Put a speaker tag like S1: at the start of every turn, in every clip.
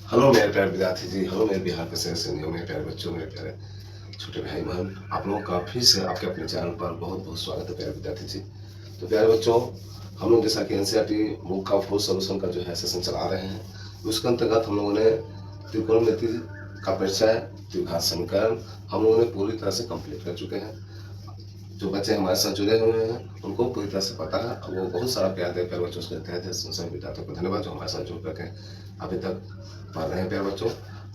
S1: Hello मेरे प्यारे विद्यार्थी जी, हेलो मेरे बिहार के सहयोगियों, मेरे प्यारे बच्चों, मेरे प्यारे छोटे भाई बहन, आप लोगों का फिर से आपके अपने चैनल पर बहुत बहुत स्वागत है प्यारे विद्यार्थी जी। तो प्यारे बच्चों, हम लोग जैसा कि एनसीईआरटी बुक का फुल सॉल्यूशन का जो है सेशन चला रहे हैं, उसके अंतर्गत हम लोगों ने त्रिकोणमिति का परिचय, द्विघात समीकरण हम लोगों ने पूरी तरह से कंप्लीट कर चुके हैं। जो बच्चे हमारे साथ जुड़े हुए हैं उनको पूरी तरह से पता है और वो बहुत सारा प्यार दे प्यारे बच्चों, उसके तहत सभी विद्यार्थियों को धन्यवाद जो हमारे साथ जुड़ करके अभी तक पढ़ रहे हैं प्यारे बच्चों।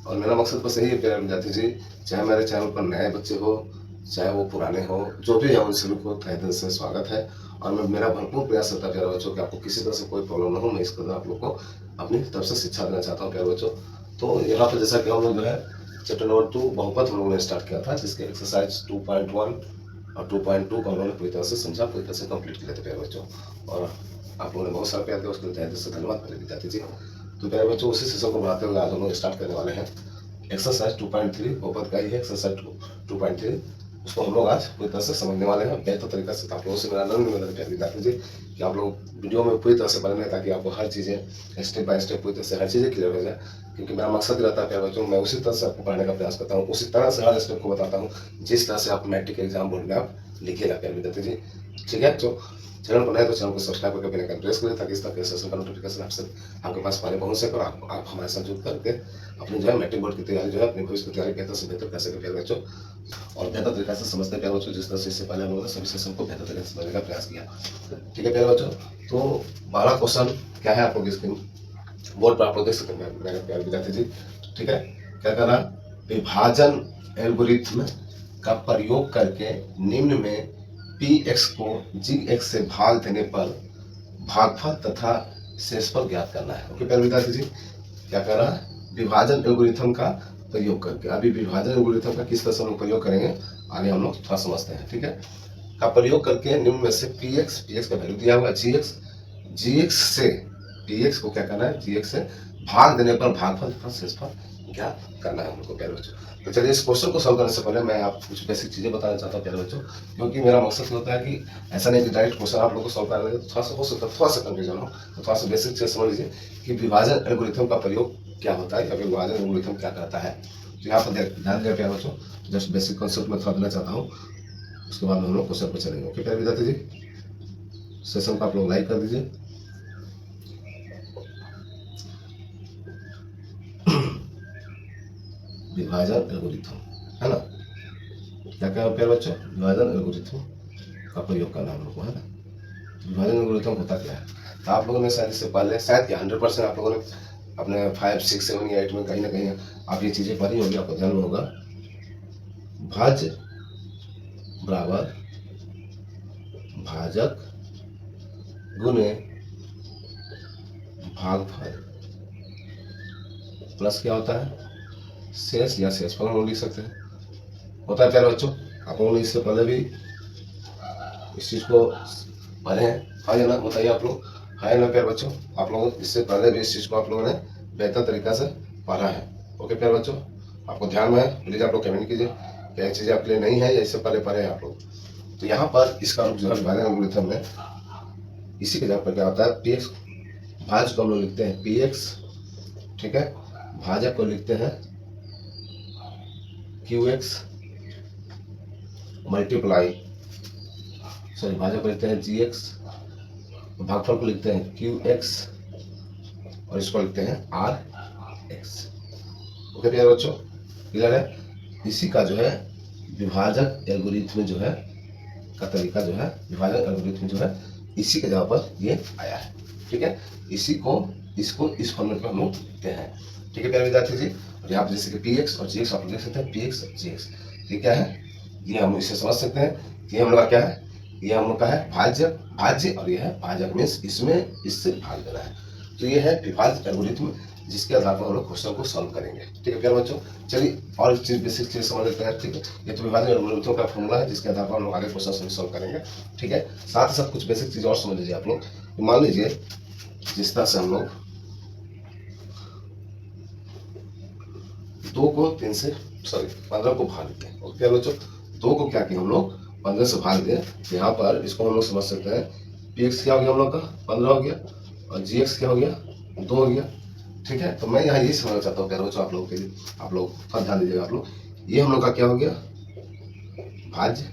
S1: और मेरा मकसद बस यही है प्यारे विद्यार्थी जी, चाहे मेरे चैनल पर नए बच्चे हो चाहे वो पुराने हो, जो भी है उन सभी को तहे दिल से स्वागत है। और मैं मेरा भरपूर प्रयास रहता है प्यारे बच्चों कि आपको किसी तरह से कोई प्रॉब्लम ना हो, मैं इस कदर आप लोग को अपनी तरफ से शिक्षा देना चाहता हूँ प्यारे बच्चों। तो यहाँ पर जैसा कि हम लोग जो है चैप्टर नंबर 2 बहुपद हम लोगों ने स्टार्ट किया था, जिसके एक्सरसाइज 2.1 और 2.2 को हम लोगों ने पूरी तरह से समझा, पूरी तरह से कंप्लीट किया था प्यारे बच्चों। और आप लोगों ने बहुत सारा प्यार दिया, उसके लिए तहे दिल से धन्यवाद मेरे विद्यार्थी जी। तो प्यारे बच्चों, उसी सेशन को बढ़ाते हुए आज हम लोग स्टार्ट करने वाले हैं एक्सरसाइज 2.3, बहुपद का ही है एक्सरसाइज 2.3। उसको हम लोग आज पूरी तरह से समझने वाले हैं बेहतर तरीका से। आप लोगों से मेरा आनंद मिला प्यारे विद्यार्थी जी कि आप लोग वीडियो में पूरी तरह से बने, ताकि आपको हर चीज़ें स्टेप बाय स्टेप पूरी तरह से हर चीज़ें क्लियर हो जाए। क्योंकि मेरा मकसद रहता है प्यारे बच्चों, मैं उसी तरह से आपको पढ़ाने का प्रयास करता हूँ, उसी तरह से हर स्टेप को बताता हूँ जिस तरह से आप मैट्रिक एग्जाम बोर्ड में आप लिखिएगा प्यारे विद्यार्थी जी। ठीक है, तो चैनल पर नए तो चैनल को सब्सक्राइब करके बेल आइकन प्रेस करें, ताकि इस तरह के सेशन का नोटिफिकेशन आपके पास पहले पहुंच सके और आप हमारे साथ जुड़ करके अपनी जो है मैट्रिक बोर्ड की तैयारी जो है अपनी भविष्य की तैयारी बेहतर से बेहतर कर सके प्यारे बच्चों, और बेहतर तरीके से समझते प्यारे बच्चों, जिस तरह से इससे पहले हम लोगों ने सभी सेशन को बेहतर तरीके से समझने का प्रयास किया। ठीक है प्यारे बच्चों, तो पहला क्वेश्चन क्या है आप लोग स्क्रीन बोर्ड पर आप लोग देख सकते हैं मेरे प्यारे विद्यार्थी जी। ठीक है, क्या करना, विभाजन एल्गोरिथ्म का प्रयोग करके निम्न में px को gx से भाग देने पर भागफल तथा शेषफल ज्ञात करना है। ओके प्यारे विद्यार्थी जी, क्या करना है, विभाजन एल्गोरिथ्म का प्रयोग करके। अभी विभाजन एल्गोरिथ्म का किस तरह से हम लोग प्रयोग करेंगे आगे हम लोग थोड़ा समझते हैं। ठीक है, का प्रयोग करके निम्न में से px का वैल्यू दिया हुआ gx से px को क्या करना है, gx से भाग देने पर भागफल तथा शेषफल ज्ञात करना है हम लोग को प्यारे बच्चों। तो चलिए, इस क्वेश्चन को सॉल्व करने से पहले मैं आप कुछ बेसिक चीजें बताना चाहता हूँ प्यारे बच्चों, क्योंकि मेरा मकसद होता है कि ऐसा नहीं कि डायरेक्ट क्वेश्चन आप लोगों को सॉल्व करने तो थोड़ा सा हो सकता है थोड़ा सा कंफ्यूजन हो, तो थोड़ा सा बेसिक चीज समझ लीजिए कि विभाजन एल्गोरिथम का प्रयोग क्या होता है या विभाजन एल्गोरिथम क्या करता है। तो यहाँ पर ध्यान दें प्यारे बच्चों, जस्ट बेसिक कॉन्सेप्ट में थोड़ा देना चाहता हूँ, उसके बाद हम लोग क्वेश्चन पर चलेंगे। ओके प्यारे विद्यार्थी जी, सेशन को आप लोग लाइक कर दीजिए। विभाजन एल्गोरिथम है ना, क्या क्या प्यारे बच्चों, विभाजन एल्गोरिथम का प्रयोग करना हम लोग को है ना। विभाजन एल्गोरिथम होता क्या है, तो आप लोगों ने शायद इससे पहले शायद क्या 100% आप लोगों ने अपने 5, 6, 7 या 8 में कहीं ना कहीं आप ये चीजें पढ़ी होगी, आपको ध्यान में होगा। भाज्य बराबर भाजक गुने भागफल प्लस क्या होता है, शेष या शेषफल हम लोग लिख सकते हैं, होता है प्यारे बच्चों। आप लोगों ने इससे पहले भी इस चीज को पढ़े हैं, हाँ या ना बताइए आप लोग, हाँ या ना प्यारे बच्चों, आप लोगों इससे पहले भी इस चीज को आप लोगों ने बेहतर तरीका से पढ़ा है। ओके प्यारे बच्चों, आपको ध्यान में है, प्लीज आप लोग कमेंट कीजिए क्या चीजें आपके लिए नहीं है या इससे पहले पढ़े हैं आप लोग। तो यहाँ पर इसका जो है विभाजन एल्गोरिथम में इसी के जगह पर क्या होता है, px भाज्य को हम लोग लिखते हैं px, ठीक है, भाजक को लिखते हैं qx मल्टीप्लाई, सॉरी भाजक को लिखते हैं gx, भागफल को लिखते हैं qx और इसको लिखते हैं rx। ओके प्यारे बच्चों, क्लियर है। इसी का जो है विभाजक एल्गोरिथम जो है का तरीका जो है, विभाजन एल्गोरिथम जो है इसी के जगह पर ये आया है। ठीक है, इसी को इसको इस फॉर्मेट में हम लोग लिखते हैं। ठीक है प्यारे विद्यार्थी जी, और यहाँ पर जैसे कि px और gx आप लोग देख सकते हैं, px और gx ये क्या है, ये हम इसे समझ सकते हैं कि हम लोग का क्या है, ये हम लोग का है भाज्य, भाज्य और ये है भाजक, मीन्स इसमें इससे भाग देना है। तो ये है विभाजन एल्गोरिथम, जिसके आधार पर हम लोग क्वेश्चन को सॉल्व करेंगे। ठीक है प्यारे बच्चों, चलिए और चीज बेसिक चीज समझ लेते हैं। ठीक है, ये तो विभाजन एल्गोरिथम का फॉर्मूला है, जिसके आधार पर हम लोग आगे क्वेश्चन सॉल्व करेंगे। ठीक है, साथ ही साथ कुछ बेसिक चीज और समझ लीजिए आप लोग। मान लीजिए जिस तरह से हम लोग 2 को 3 से सॉरी 15 को भाग देते हैं। ओके प्यारे बच्चों, 2 को क्या किया हम लोग 15 से भाग दिए, यहाँ पर इसको हम लोग समझ सकते हैं px क्या हो गया हम लोग का 15 हो गया, और gx क्या हो गया 2 हो गया, ठीक है, तो मैं यहाँ यही समझना चाहता हूँ प्यारे बच्चों आप लोगों के लिए, आप लोग थोड़ा ध्यान दीजिएगा। आप लोग ये हम लोग का क्या हो गया, भाज्य,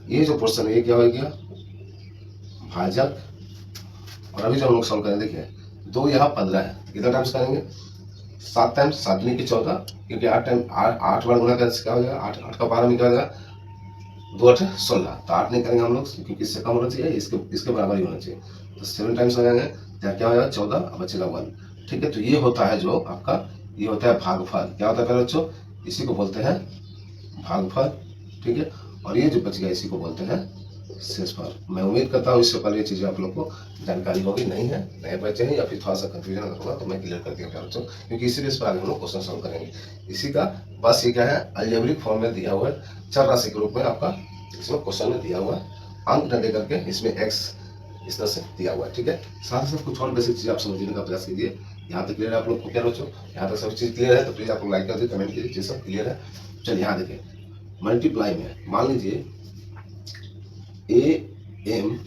S1: ये जो पोर्शन है ये क्या हो गया, भाजक। और अभी जो हम लोग सॉल्व करें, देखिए 2 यहाँ 15 है, कितना टाइम्स करेंगे, 7 टाइम्स, 7 दूनी की 14, क्योंकि 8 टाइम 8 बार गुना करने से क्या हो जाएगा, 8 8 का 12 में क्या हो जाएगा, 2 8 16, तो 8 नहीं करेंगे हम लोग क्योंकि इससे कम होना चाहिए, इसके बराबर ही होना चाहिए, तो 7 टाइम्स हो जाएंगे, क्या हो जाएगा 14, अब बचेगा 1। ठीक है, तो ये होता है जो आपका, ये होता है भागफल। क्या होता है प्यारे बच्चों, इसी को बोलते हैं भागफल। ठीक है, और ये जो बच गया इसी को बोलते हैं शेषफल। मैं उम्मीद करता हूँ इससे पहले ये चीज़ें आप लोग को जानकारी होगी, नहीं है नए बच्चे हैं या फिर थोड़ा सा कंफ्यूजन अगर होगा तो मैं क्लियर कर दिया प्यारे बच्चों, क्योंकि इसी बेस पर आगे हम लोग क्वेश्चन सॉल्व करेंगे। इसी का बस ये क्या है, अलजेब्रिक फॉर्म में दिया हुआ है, चर राशि के रूप में आपका इसमें क्वेश्चन में दिया हुआ है, अंक न दे करके इसमें एक्स इस तरह से दिया हुआ है। ठीक है, साथ ही साथ कुछ और बेसिक चीज़ आप समझने का प्रयास कीजिए। यहाँ तक क्लियर है आप लोग को प्यारे बच्चों, यहाँ तक सब चीज़ क्लियर है तो प्लीज़ आप लोग लाइक कर दीजिए, कमेंट कीजिए, चीज़ सब क्लियर है। चलिए यहाँ देखिए, मल्टीप्लाई में मान लीजिए A M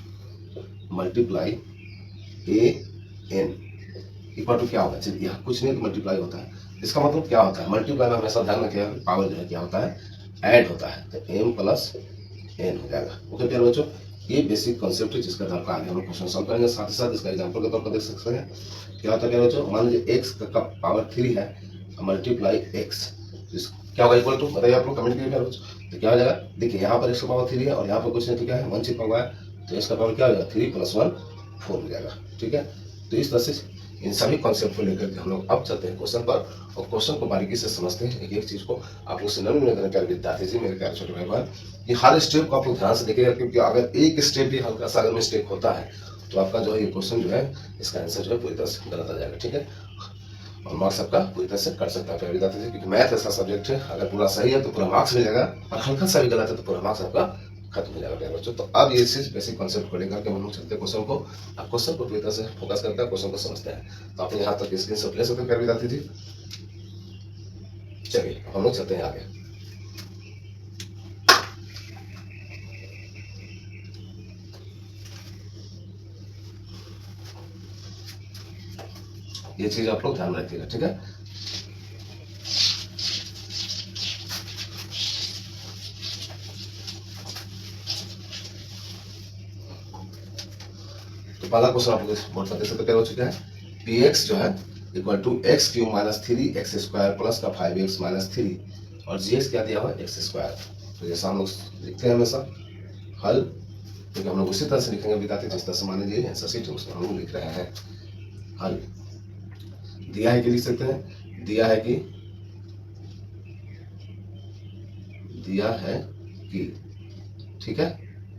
S1: multiply A N equal to क्या होगा, चलिए यहाँ कुछ नहीं तो मल्टीप्लाई होता है, इसका मतलब क्या होता है, मल्टीप्लाई में हमेशा ध्यान रखिएगा पावर जो है क्या होता है, ऐड होता है, तो एम प्लस एन हो जाएगा। ओके प्यारे बच्चों, ये बेसिक कॉन्सेप्ट है जिसका आधार पर आगे हम लोग क्वेश्चन सॉल्व करेंगे। साथ ही साथ इसका एग्जांपल के तौर पर देख सकते हैं क्या होता है प्यारे बच्चों, मान लीजिए एक्स का पावर 3 है मल्टीप्लाई एक्स, क्या होगा इक्वल टू, बताइए आप लोग कमेंट कीजिए प्यारे बच्चों, तो क्या हो जाएगा, देखिए यहाँ पर एक्स का पावर 3 है और यहाँ पर कुछ नहीं तो क्या है 1 छिपा हुआ है, तो इसका पावर क्या हो जाएगा 3 + 1 4 हो जाएगा। ठीक है, तो इस तरह से इन सभी कॉन्सेप्ट को लेकर के हम लोग अब चलते हैं क्वेश्चन पर, और क्वेश्चन को बारीकी से समझते हैं, एक एक चीज को आप लोग से नम्र निवेदन है प्यारे विद्यार्थी जी, मेरे प्यारे छोटे भाई बहन, ये हर स्टेप को आप लोग ध्यान से देखिएगा, क्योंकि अगर एक स्टेप भी हल्का सा अगर मिस्टेक होता है तो आपका जो है ये क्वेश्चन जो है इसका आंसर जो है पूरी तरह से गलत आ जाएगा। ठीक है, और मार्क्स आपका पूरी तरह से कट सकता है प्यारे विद्यार्थी जी, क्योंकि मैथ ऐसा सब्जेक्ट है अगर पूरा सही है तो पूरा मार्क्स मिलेगा, और हल्का सा भी गलत है तो पूरा मार्क्स आपका खत्म हो जाएगा प्यारे बच्चों। तो अब ये चीज बेसिक कॉन्सेप्ट को लेकर के हम लोग चलते हैं क्वेश्चन को, अब क्वेश्चन को पूरी तरह से फोकस करते हैं, क्वेश्चन को समझते हैं। तो आप यहाँ तक स्क्रीनशॉट ले सकते हैं प्यारे विद्यार्थी जी। चलिए हम लोग चलते हैं आगे। ये चीज आप लोग ध्यान रखिएगा। ठीक है, तो पहला क्वेश्चन आप लोग बोर्ड पर देख सकते क्या हो चुका है, पी एक्स जो है equal to X Q minus 3x square plus का 5x माइनस 3 और जी एक्स क्या दिया हुआ है एक्स स्क्वायर। तो जैसा हम लोग लिखते हैं हमेशा हल, क्योंकि हम लोग उसी तरह से लिखेंगे विद्यार्थी जिस तरह से मान लीजिए आंसर शीट उसमें हम लोग लिख रहे हैं हल। दिया है कि लिख सकते हैं, दिया है कि ठीक है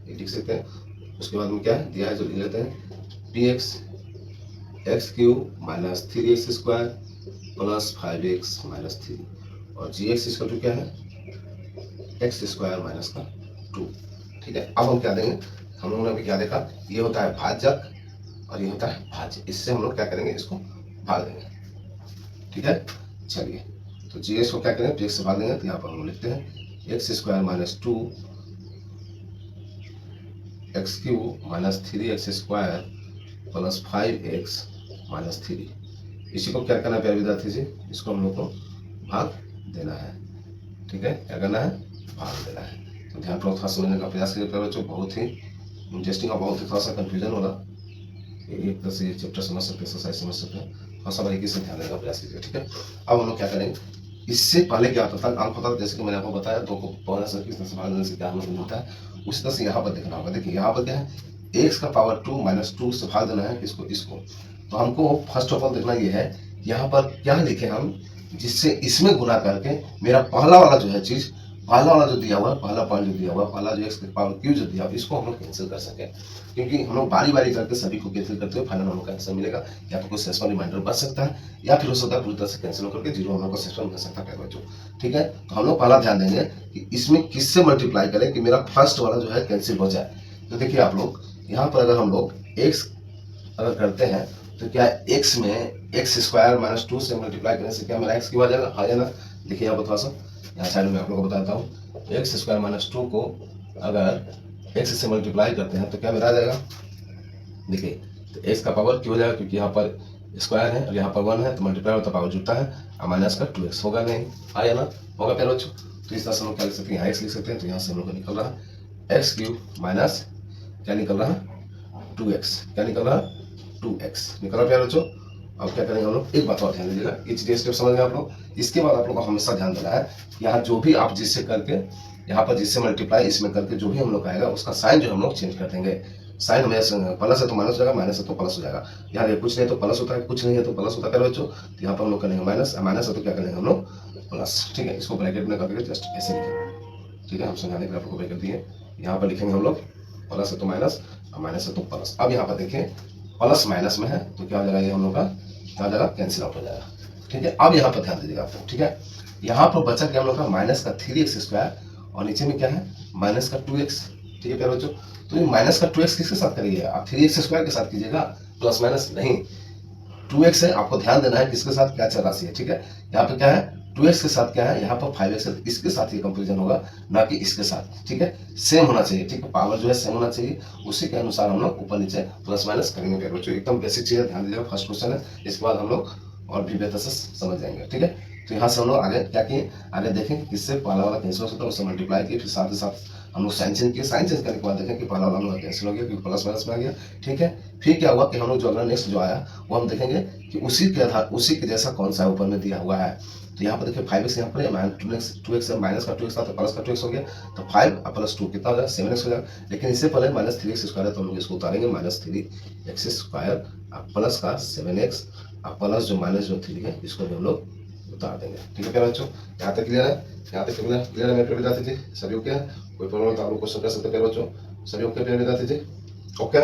S1: ये लिख सकते हैं। उसके बाद में क्या है दिया है जो लिख लेते हैं P x x cube minus 3x square plus 5x minus 3 और जी एक्स इसका क्या है एक्स स्क्वायर माइनस का 2। ठीक है, अब हम क्या देंगे, हम लोगों ने अभी क्या देखा, ये होता है भाजक और ये होता है भाज्य, इससे हम लोग क्या करेंगे इसको भाग देंगे। ठीक है, चलिए तो जी एक्स को क्या करेंगे तो एक्स से भाग देंगे, तो यहाँ पर हम लोग लिखते हैं x square minus 2 x cube minus 3x square plus 5x minus 3। इसी को क्या करना है प्यारे विद्यार्थी जी, इसको हम लोग को भाग देना है। ठीक है, क्या करना है भाग देना है। तो ध्यानपूर्वक थोड़ा समझने का प्रयास कीजिए प्यारे बच्चों, बहुत ही इंटरेस्टिंग और बहुत ही थोड़ा सा कंफ्यूजन होगा, एक तरह से ये चैप्टर समझ सकते हैं, एक्सरसाइज समझ सकते हैं, थोड़ा सा बारीकी से ध्यान देने का प्रयास कीजिए। ठीक है, अब हम लोग क्या करेंगे, इससे पहले क्या होता था अंक होता था, जैसे कि मैंने आपको बताया 2 को पौने से किस तरह से भाग देने से क्या हम लोग मिलता है, उसी तरह से यहाँ पर देखना होगा। देखिए यहाँ पर क्या है एक्स का पावर 2 माइनस 2 से भाग देना है इसको इसको, तो हमको फर्स्ट ऑफ ऑल देखना ये है यहाँ पर क्या लिखे हम, जिससे इसमें गुना करके मेरा पहला वाला जो है चीज, पहला वाला जो दिया हुआ है, पहला पॉइंट जो दिया हुआ है, पहला जो एक्स का पावर क्यू जो दिया हुआ है, इसको हम लोग कैंसिल कर सके, क्योंकि हम लोग बारी बारी करके सभी को कैंसिल करते हुए फाइनल हम लोग का आंसर मिलेगा, या तो कोई सेशन रिमाइंडर बच सकता है या फिर हो सकता है पूरी तरह से कैंसिल होकर के जीरो हम लोग का सेशन बन सकता है बच्चों। ठीक है, तो हम लोग पहला ध्यान देंगे कि इसमें किससे मल्टीप्लाई करें कि मेरा फर्स्ट वाला जो है कैंसिल हो जाए। तो देखिए आप लोग यहाँ पर अगर हम लोग एक्स अगर करते हैं तो क्या एक्स में एक्स स्क्वायर माइनस 2 से मल्टीप्लाई करने से क्या मेरा एक्स क्यों आ जाएगा, आ जाना। देखिए यहाँ पर थोड़ा सा यहाँ साइड में आप लोगों को बताता हूँ, एक्स स्क्वायर माइनस 2 को अगर एक्स से मल्टीप्लाई करते हैं तो क्या मेरा आ जाएगा, देखिए तो एक्स का पावर क्यों हो जाएगा, क्योंकि यहाँ पर स्क्वायर है और यहाँ पर 1 है तो मल्टीप्लाई होता पावर जुड़ता है और माइनस का 2x होगा नहीं, आया ना, होगा प्यारे बच्चों। तो इस तरह से हम लोग क्या लिख सकते हैं, यहाँ x लिख सकते हैं, तो यहाँ से हम लोग को निकल रहा है एक्स क्यूब माइनस क्या निकल रहा है 2x, क्या निकल रहा है 2x निकल रहा है प्यारे बच्चों। अब क्या करेंगे हम लोग, एक बात और ध्यान दीजिएगा, ये स्टेप समझ गए आप लोग। इसके बाद आप लोग को हमेशा ध्यान देना है, यहाँ जो भी आप जिससे करके यहाँ पर जिससे मल्टीप्लाई इसमें करके जो भी हम लोग आएगा उसका साइन जो हम लोग चेंज कर देंगे। साइन हमें प्लस है तो माइनस हो जाएगा, माइनस है तो प्लस हो जाएगा। यहाँ देखिए कुछ नहीं तो प्लस होता है, कुछ नहीं है तो प्लस होता है बच्चों। तो यहाँ पर हम लोग करेंगे माइनस, माइनस है तो क्या करेंगे हम लोग प्लस, ठीक है। इसको ब्रैकेट में करके जस्ट ऐसे लिखेंगे, ठीक है। हम समझाने के लिए आपको ब्रैकेट दिए, यहाँ पर लिखेंगे हम लोग प्लस है तो माइनस और माइनस है तो प्लस। अब यहाँ पर देखिए प्लस माइनस में है तो क्या हो जाएगा, ये हम लोग का क्या हो जाएगा, कैंसिल आउट हो जाएगा, ठीक है। अब यहाँ पर ध्यान दीजिएगा आप, ठीक है। यहाँ पर बचा क्या हम लोग का माइनस का 3x स्क्वायर और नीचे में क्या है माइनस का 2x, ठीक है प्यारे बच्चों। तो ये माइनस का 2x किसके साथ करिए आप, 3x स्क्वायर के साथ कीजिएगा, प्लस माइनस नहीं। 2x है, आपको ध्यान देना है किसके साथ क्या चल राशि है, ठीक है। यहाँ पे क्या है 2x के साथ क्या है, यहाँ पर 5x है, इसके साथ ये कंपेरिजन होगा ना कि इसके साथ, ठीक है। सेम होना चाहिए, ठीक है, पावर जो है सेम होना चाहिए, उसी के अनुसार हम लोग ऊपर नीचे प्लस माइनस करेंगे प्यारे बच्चों। एकदम बेसिक चीज है, ध्यान दीजिएगा, फर्स्ट क्वेश्चन है, इसके बाद हम लोग और भी बेहतर से समझ जाएंगे, ठीक है। तो यहाँ से हम लोग आगे क्या किए, आगे देखें किससे पहला वाला कैंसिल हो सकता है, उससे मल्टीप्लाई किए, फिर साथ ही साथ हम लोग साइन चेंज किए, साइन चेंज करने के बाद देखें कि पहला वाला हम लोग कैंसिल हो गया क्योंकि प्लस माइनस में आ गया, ठीक है। फिर क्या हुआ कि हम लोग जो अगला नेक्स्ट जो आया वो हम देखेंगे कि उसी के आधार उसी के जैसा कौन सा ऊपर में दिया हुआ है। तो यहाँ पर देखिए 5x यहाँ पर -2x माइनस का 2x था तो प्लस का 2x हो गया, तो 5 प्लस 2 कितना हो जाएगा 7x हो जाएगा। लेकिन इससे पहले -3x स्क्वायर है तो हम लोग इसको उतारेंगे, -3x स्क्वायर प्लस का 7x प्लस जो माइनस जो 3 है इसको भी हम लोग उतार देंगे, ठीक है प्यारे बच्चों। यहाँ तक क्लियर है, यहाँ तक क्लियर है मेरे विद्यार्थी जी, सभी ओके है, कोई प्रॉब्लम तो आप लोग क्वेश्चन कर सकते हैं प्यारे बच्चों, सभी ओके प्यारे विद्यार्थी जी, ओके।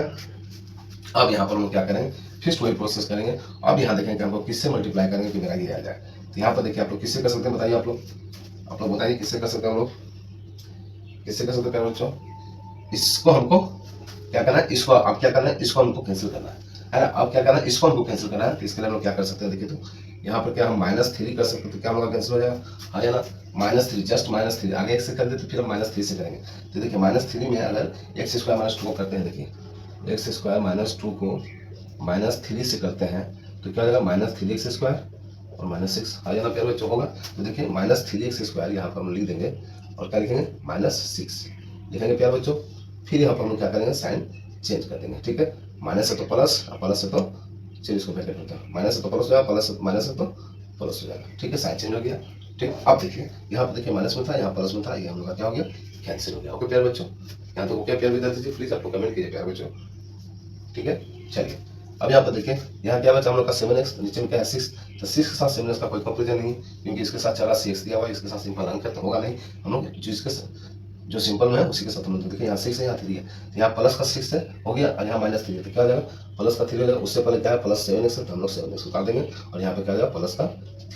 S1: अब यहाँ पर हम क्या करेंगे, फिर वही प्रोसेस करेंगे। अब यहाँ देखेंगे हमको किससे मल्टीप्लाई करेंगे कि मेरा ये आ जाए। तो यहाँ पर देखिए आप लोग किससे कर सकते हैं, बताइए आप लोग बताइए किससे कर सकते हैं, हम लोग किससे कर सकते हैं बच्चों। इसको हमको क्या करना है, इसको अब क्या करना है, इसको हमको कैंसिल करना है ना। अब क्या करना है, इसको हमको कैंसिल करना है, तो इसके लिए हम लोग क्या कर सकते हैं, देखिए तो यहाँ पर क्या हम -3 कर सकते हैं, तो क्या होगा कैंसिल हो जाएगा, हाँ या ना, -3 जस्ट -3 आगे एक से कर देते फिर हम -3 से करेंगे। तो देखिए -3 में अगर x स्क्वायर -2 को करते हैं, देखिए x स्क्वायर -2 को -3 से करते हैं तो क्या हो जाएगा -3x स्क्वायर और -6, हाँ या ना प्यारे बच्चों होगा। तो देखिए -3x स्क्वायर यहाँ पर हम लिख देंगे और क्या लिखेंगे -6 लिखेंगे प्यारे बच्चों। फिर यहाँ पर हम क्या करेंगे साइन चेंज कर देंगे, ठीक है। माइनस है तो प्लस और प्लस है तो चलिए इसको ब्रैकेट होता है, माइनस है तो प्लस हो जाएगा, प्लस माइनस है तो प्लस हो जाएगा, ठीक है, साइन चेंज हो गया, ठीक। अब देखिए यहाँ पर देखिए माइनस में था, यहाँ प्लस में था, ये हम लोग का क्या हो गया कैंसिल हो गया, ओके प्यारे बच्चों। यहाँ तो क्या प्यार विद्यार्थी जी प्लीज आपको कमेंट कीजिए प्यारे बच्चों, ठीक है। चलिए अब यहाँ पर देखिए यहाँ क्या बचा हम लोग का 7x, नीचे में क्या है 6, तो 6 के साथ 7x का कोई कंपेरिजन नहीं क्योंकि इसके साथ चला 6 दिया हुआ है, इसके साथ सिंपल अंक है तो होगा नहीं। हम लोग जो सिंपल में है उसी के साथ हम लोग देखिए यहाँ 6 है यहाँ 3 है, तो यहाँ प्लस का 6 है हो गया और यहाँ -3 है तो क्या हो जाएगा प्लस का 3 हो जाएगा। उससे पहले क्या है प्लस 7x है तो हम लोग 7x उतार देंगे और यहाँ पे क्या हो जाएगा प्लस का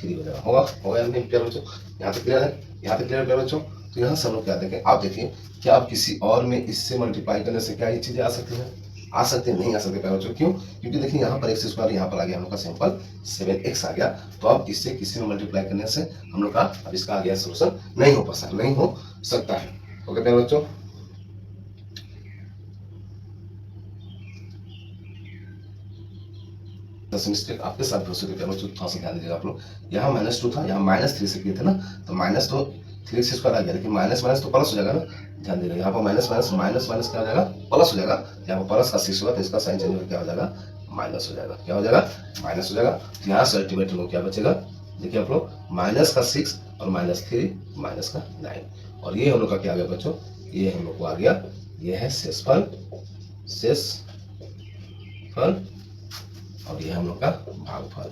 S1: 3 हो जाएगा, होगा नहीं प्यारे बच्चों। यहाँ तक क्लियर है, यहाँ तक क्लियर प्यारे बच्चों। तो यहाँ से हम लोग क्या देखें, आप देखिए क्या आप किसी और में इससे मल्टीप्लाई करने से क्या ये चीजें आ सकती हैं, आ सकते नहीं आ सकते प्यारे बच्चों, क्यों, क्योंकि देखिए यहाँ पर x स्क्वायर यहाँ पर आ गया हम लोग का सिंपल 7x आ गया, तो अब इससे किसी में मल्टीप्लाई करने से हम लोग का अब इसका आ गया सोल्यूशन नहीं हो सकता है, ओके प्यारे बच्चों। मिस्टेक आपके साथ हो सकती है बच्चों, थोड़ा सा ध्यान दीजिएगा आप लोग। यहाँ -2 था, यहाँ -3 से किए थे ना, तो माइनस तो 3 से स्क्वायर आ गया, लेकिन माइनस माइनस तो प्लस हो जाएगा ना, ध्यान दीजिएगा यहाँ पर माइनस माइनस माइनस माइनस क्या हो जाएगा प्लस हो जाएगा, यहाँ पर प्लस का 6 होगा तो इसका साइन चेंज होकर क्या हो जाएगा माइनस हो जाएगा, क्या हो जाएगा माइनस हो जाएगा। तो यहाँ से अल्टीमेट लोग क्या बचेगा, देखिए आप लोग -6 और -3 -9 और ये हम लोग का क्या आ गया बच्चों, ये हम लोग को आ गया, ये है शेषफल और ये हम लोग का भागफल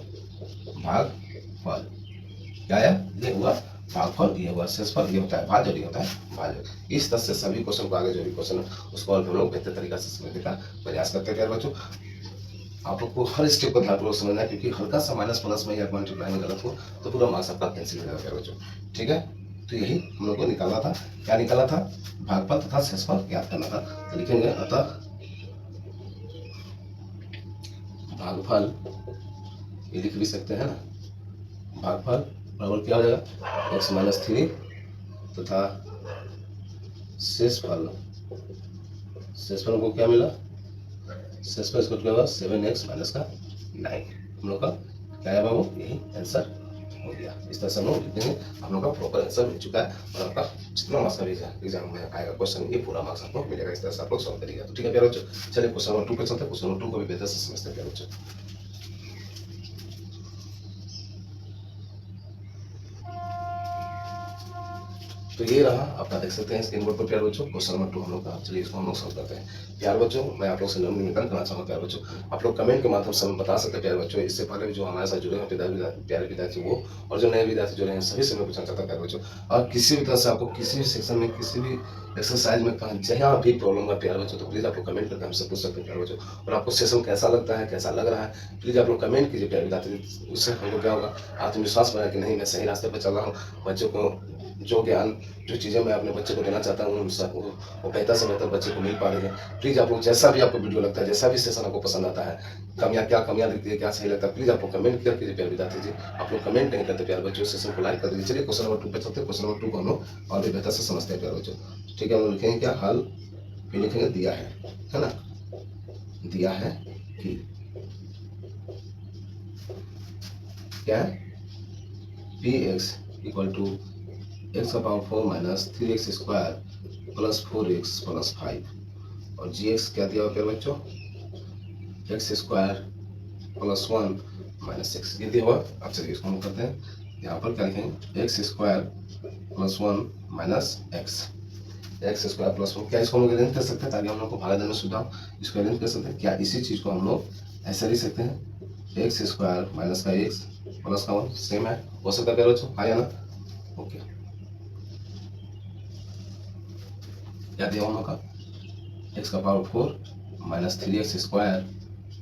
S1: क्या है, ये हुआ भागफल, ये हुआ शेषफल, ये होता है भाज्य और ये होता है भाजक। इस तरह से सभी क्वेश्चन को आगे जो भी क्वेश्चन है उसको और हम लोग बेहतर तरीका से समझने का प्रयास करते हैं प्यारे बच्चों। आप लोग को हर स्टेप को ध्यानपूर्वक समझना है क्योंकि हल्का सा माइनस प्लस में या मल्टीप्लाई में गलत हो तो पूरा मार्क्स आपका कैंसिल हो जाएगा प्यारे बच्चों, ठीक है। तो यही हम लोग को निकालना था, क्या निकालना था, भागफल तथा शेषफल ज्ञात करना था। तो लिखेंगे अतः भागफल, ये लिख भी सकते हैं ना, भागफल बराबर क्या हो जाएगा x -3 तथा शेषफल को क्या मिला, शेषफल इसको क्या होगा 7x - 9, हम लोग का क्या है बाबू, यही आंसर हो गया। इस तरह से हम लोग लिखेंगे, हम लोग का प्रॉपर आंसर मिल चुका है और आपका जितना मार्क्स का एग्जाम में आएगा क्वेश्चन, ये पूरा मार्क्स आपको मिलेगा। इस तरह से आप लोग सॉल्व करिएगा। तो ठीक है प्यारे बच्चों, चलिए क्वेश्चन नंबर 2 पे चलते हैं। क्वेश्चन नंबर 2 को भी बेहतर से समझते हैं प्यारे बच्चों। तो ये रहा, आपका देख सकते हैं स्क्रीन बोर्ड पर प्यारे बच्चों क्वेश्चन नंबर 2 हम लोग का। चलिए इसको हम लोग सॉल्व करते हैं। प्यारे बच्चों, मैं आप लोग से निवेदन करना चाहूँगा प्यारे बच्चों, आप लोग कमेंट के माध्यम से हमें बता सकते हैं प्यारे बच्चों। इससे पहले भी जो हमारे साथ जुड़े हैं प्यारे विद्यार्थी वो और जो नए विद्यार्थी जुड़े हैं सभी से मैं पूछना चाहता हूँ प्यारे बच्चों, और किसी भी तरह से आपको किसी भी सेक्शन में किसी भी एक्सरसाइज में जहाँ भी प्रॉब्लम है प्यारे बच्चों, तो प्लीज आप लोग कमेंट करके हमसे पूछ सकते हैं प्यारे बच्चों। और आपको सेशन कैसा लगता है, कैसा लग रहा है, प्लीज आप लोग कमेंट कीजिए प्यारे विद्यार्थी। उससे हमको क्या होगा, आत्मविश्वास बना कि नहीं मैं सही रास्ते पर चल रहा हूँ। बच्चों को जो ज्ञान, जो चीज़ें मैं अपने बच्चे को देना चाहता हूँ वो बेहतर से बेहतर बच्चे को मिल पा रही है। प्लीज़ आप लोग जैसा भी आपको वीडियो लगता है, जैसा भी सेशन आपको पसंद आता है, क्या कमियाँ दिखती है, क्या सही लगता है, प्लीज़ आप लोग कमेंट कर कीजिए प्यारे विद्यार्थी जी। आप लोग कमेंट नहीं करते प्यारे बच्चों, सेशन को लाइक कर दीजिए। चलिए क्वेश्चन नंबर 2 पे चलते हैं। क्वेश्चन नंबर 2 को हम लोग और भी बेहतर से समझते हैं प्यारे बच्चों। ठीक है, हम लोग लिखेंगे क्या, हल भी लिखेंगे दिया है ना, दिया है कि क्या है, P X equal to X का power 4 minus 3x square plus 4x plus 5 और जी एक्स क्या दिया हुआ प्यारे बच्चों, एक्स स्क्वायर प्लस 1 माइनस 6 ये दिया हुआ। अब चलिए इसको हम करते हैं, यहाँ पर क्या लिखेंगे, x square plus 1 minus x square plus 1, क्या इसको हम लोग अरेंज कर सकते हैं ताकि हम लोग को भागा देने में सुविधा हो, इसको अरेंज कर सकते हैं क्या, इसी चीज़ को हम लोग ऐसे लिख सकते हैं, एक्स स्क्वायर माइनस का एक्स प्लस का 1 सेम है, हो सकता है प्यारे बच्चों, हाँ या ना, ओके। क्या दिया हम लोग का, एक्स का power 4 minus 3x square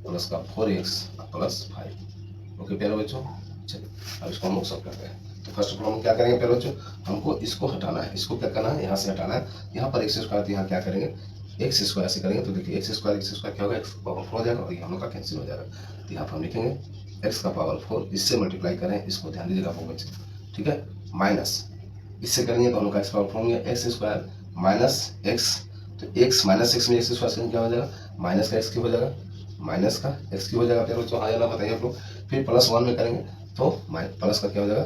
S1: plus का 4x प्लस 5, ओके प्यारे बच्चों। चलिए अब इसको हम लोग सॉल्व करते हैं। तो फर्स्ट ऑफ ऑल हम क्या करेंगे प्यारे बच्चों, हमको इसको हटाना है, इसको क्या करना है, यहाँ से हटाना है। यहाँ पर एक्स स्क्वायर, यहाँ क्या करेंगे, एक्स स्क्वायर से करेंगे तो देखिए एक्स स्क्वायर क्या होगा, एक्स पावर 4 हो जाएगा और ये हम लोग का कैंसिल हो जाएगा। तो यहाँ पर हम लिखेंगे एक्स का पावर 4, इससे मल्टीप्लाई करें, इसको ध्यान दीजिएगा आप बच्चे, ठीक है, माइनस इससे करेंगे तो हम लोग का एक्स पावर 4 होंगे, एक्स स्क्वायर माइनस एक्स, तो एक्स माइनस एक्स में एक्स स्क्वायर क्या हो जाएगा, माइनस का एक्स क्यूब हो जाएगा, माइनस का एक्स क्यूब हो जाएगा प्यारे बच्चों, हाँ या ना बताइए आप लोग। फिर प्लस 1 में करेंगे तो प्लस का क्या हो जाएगा,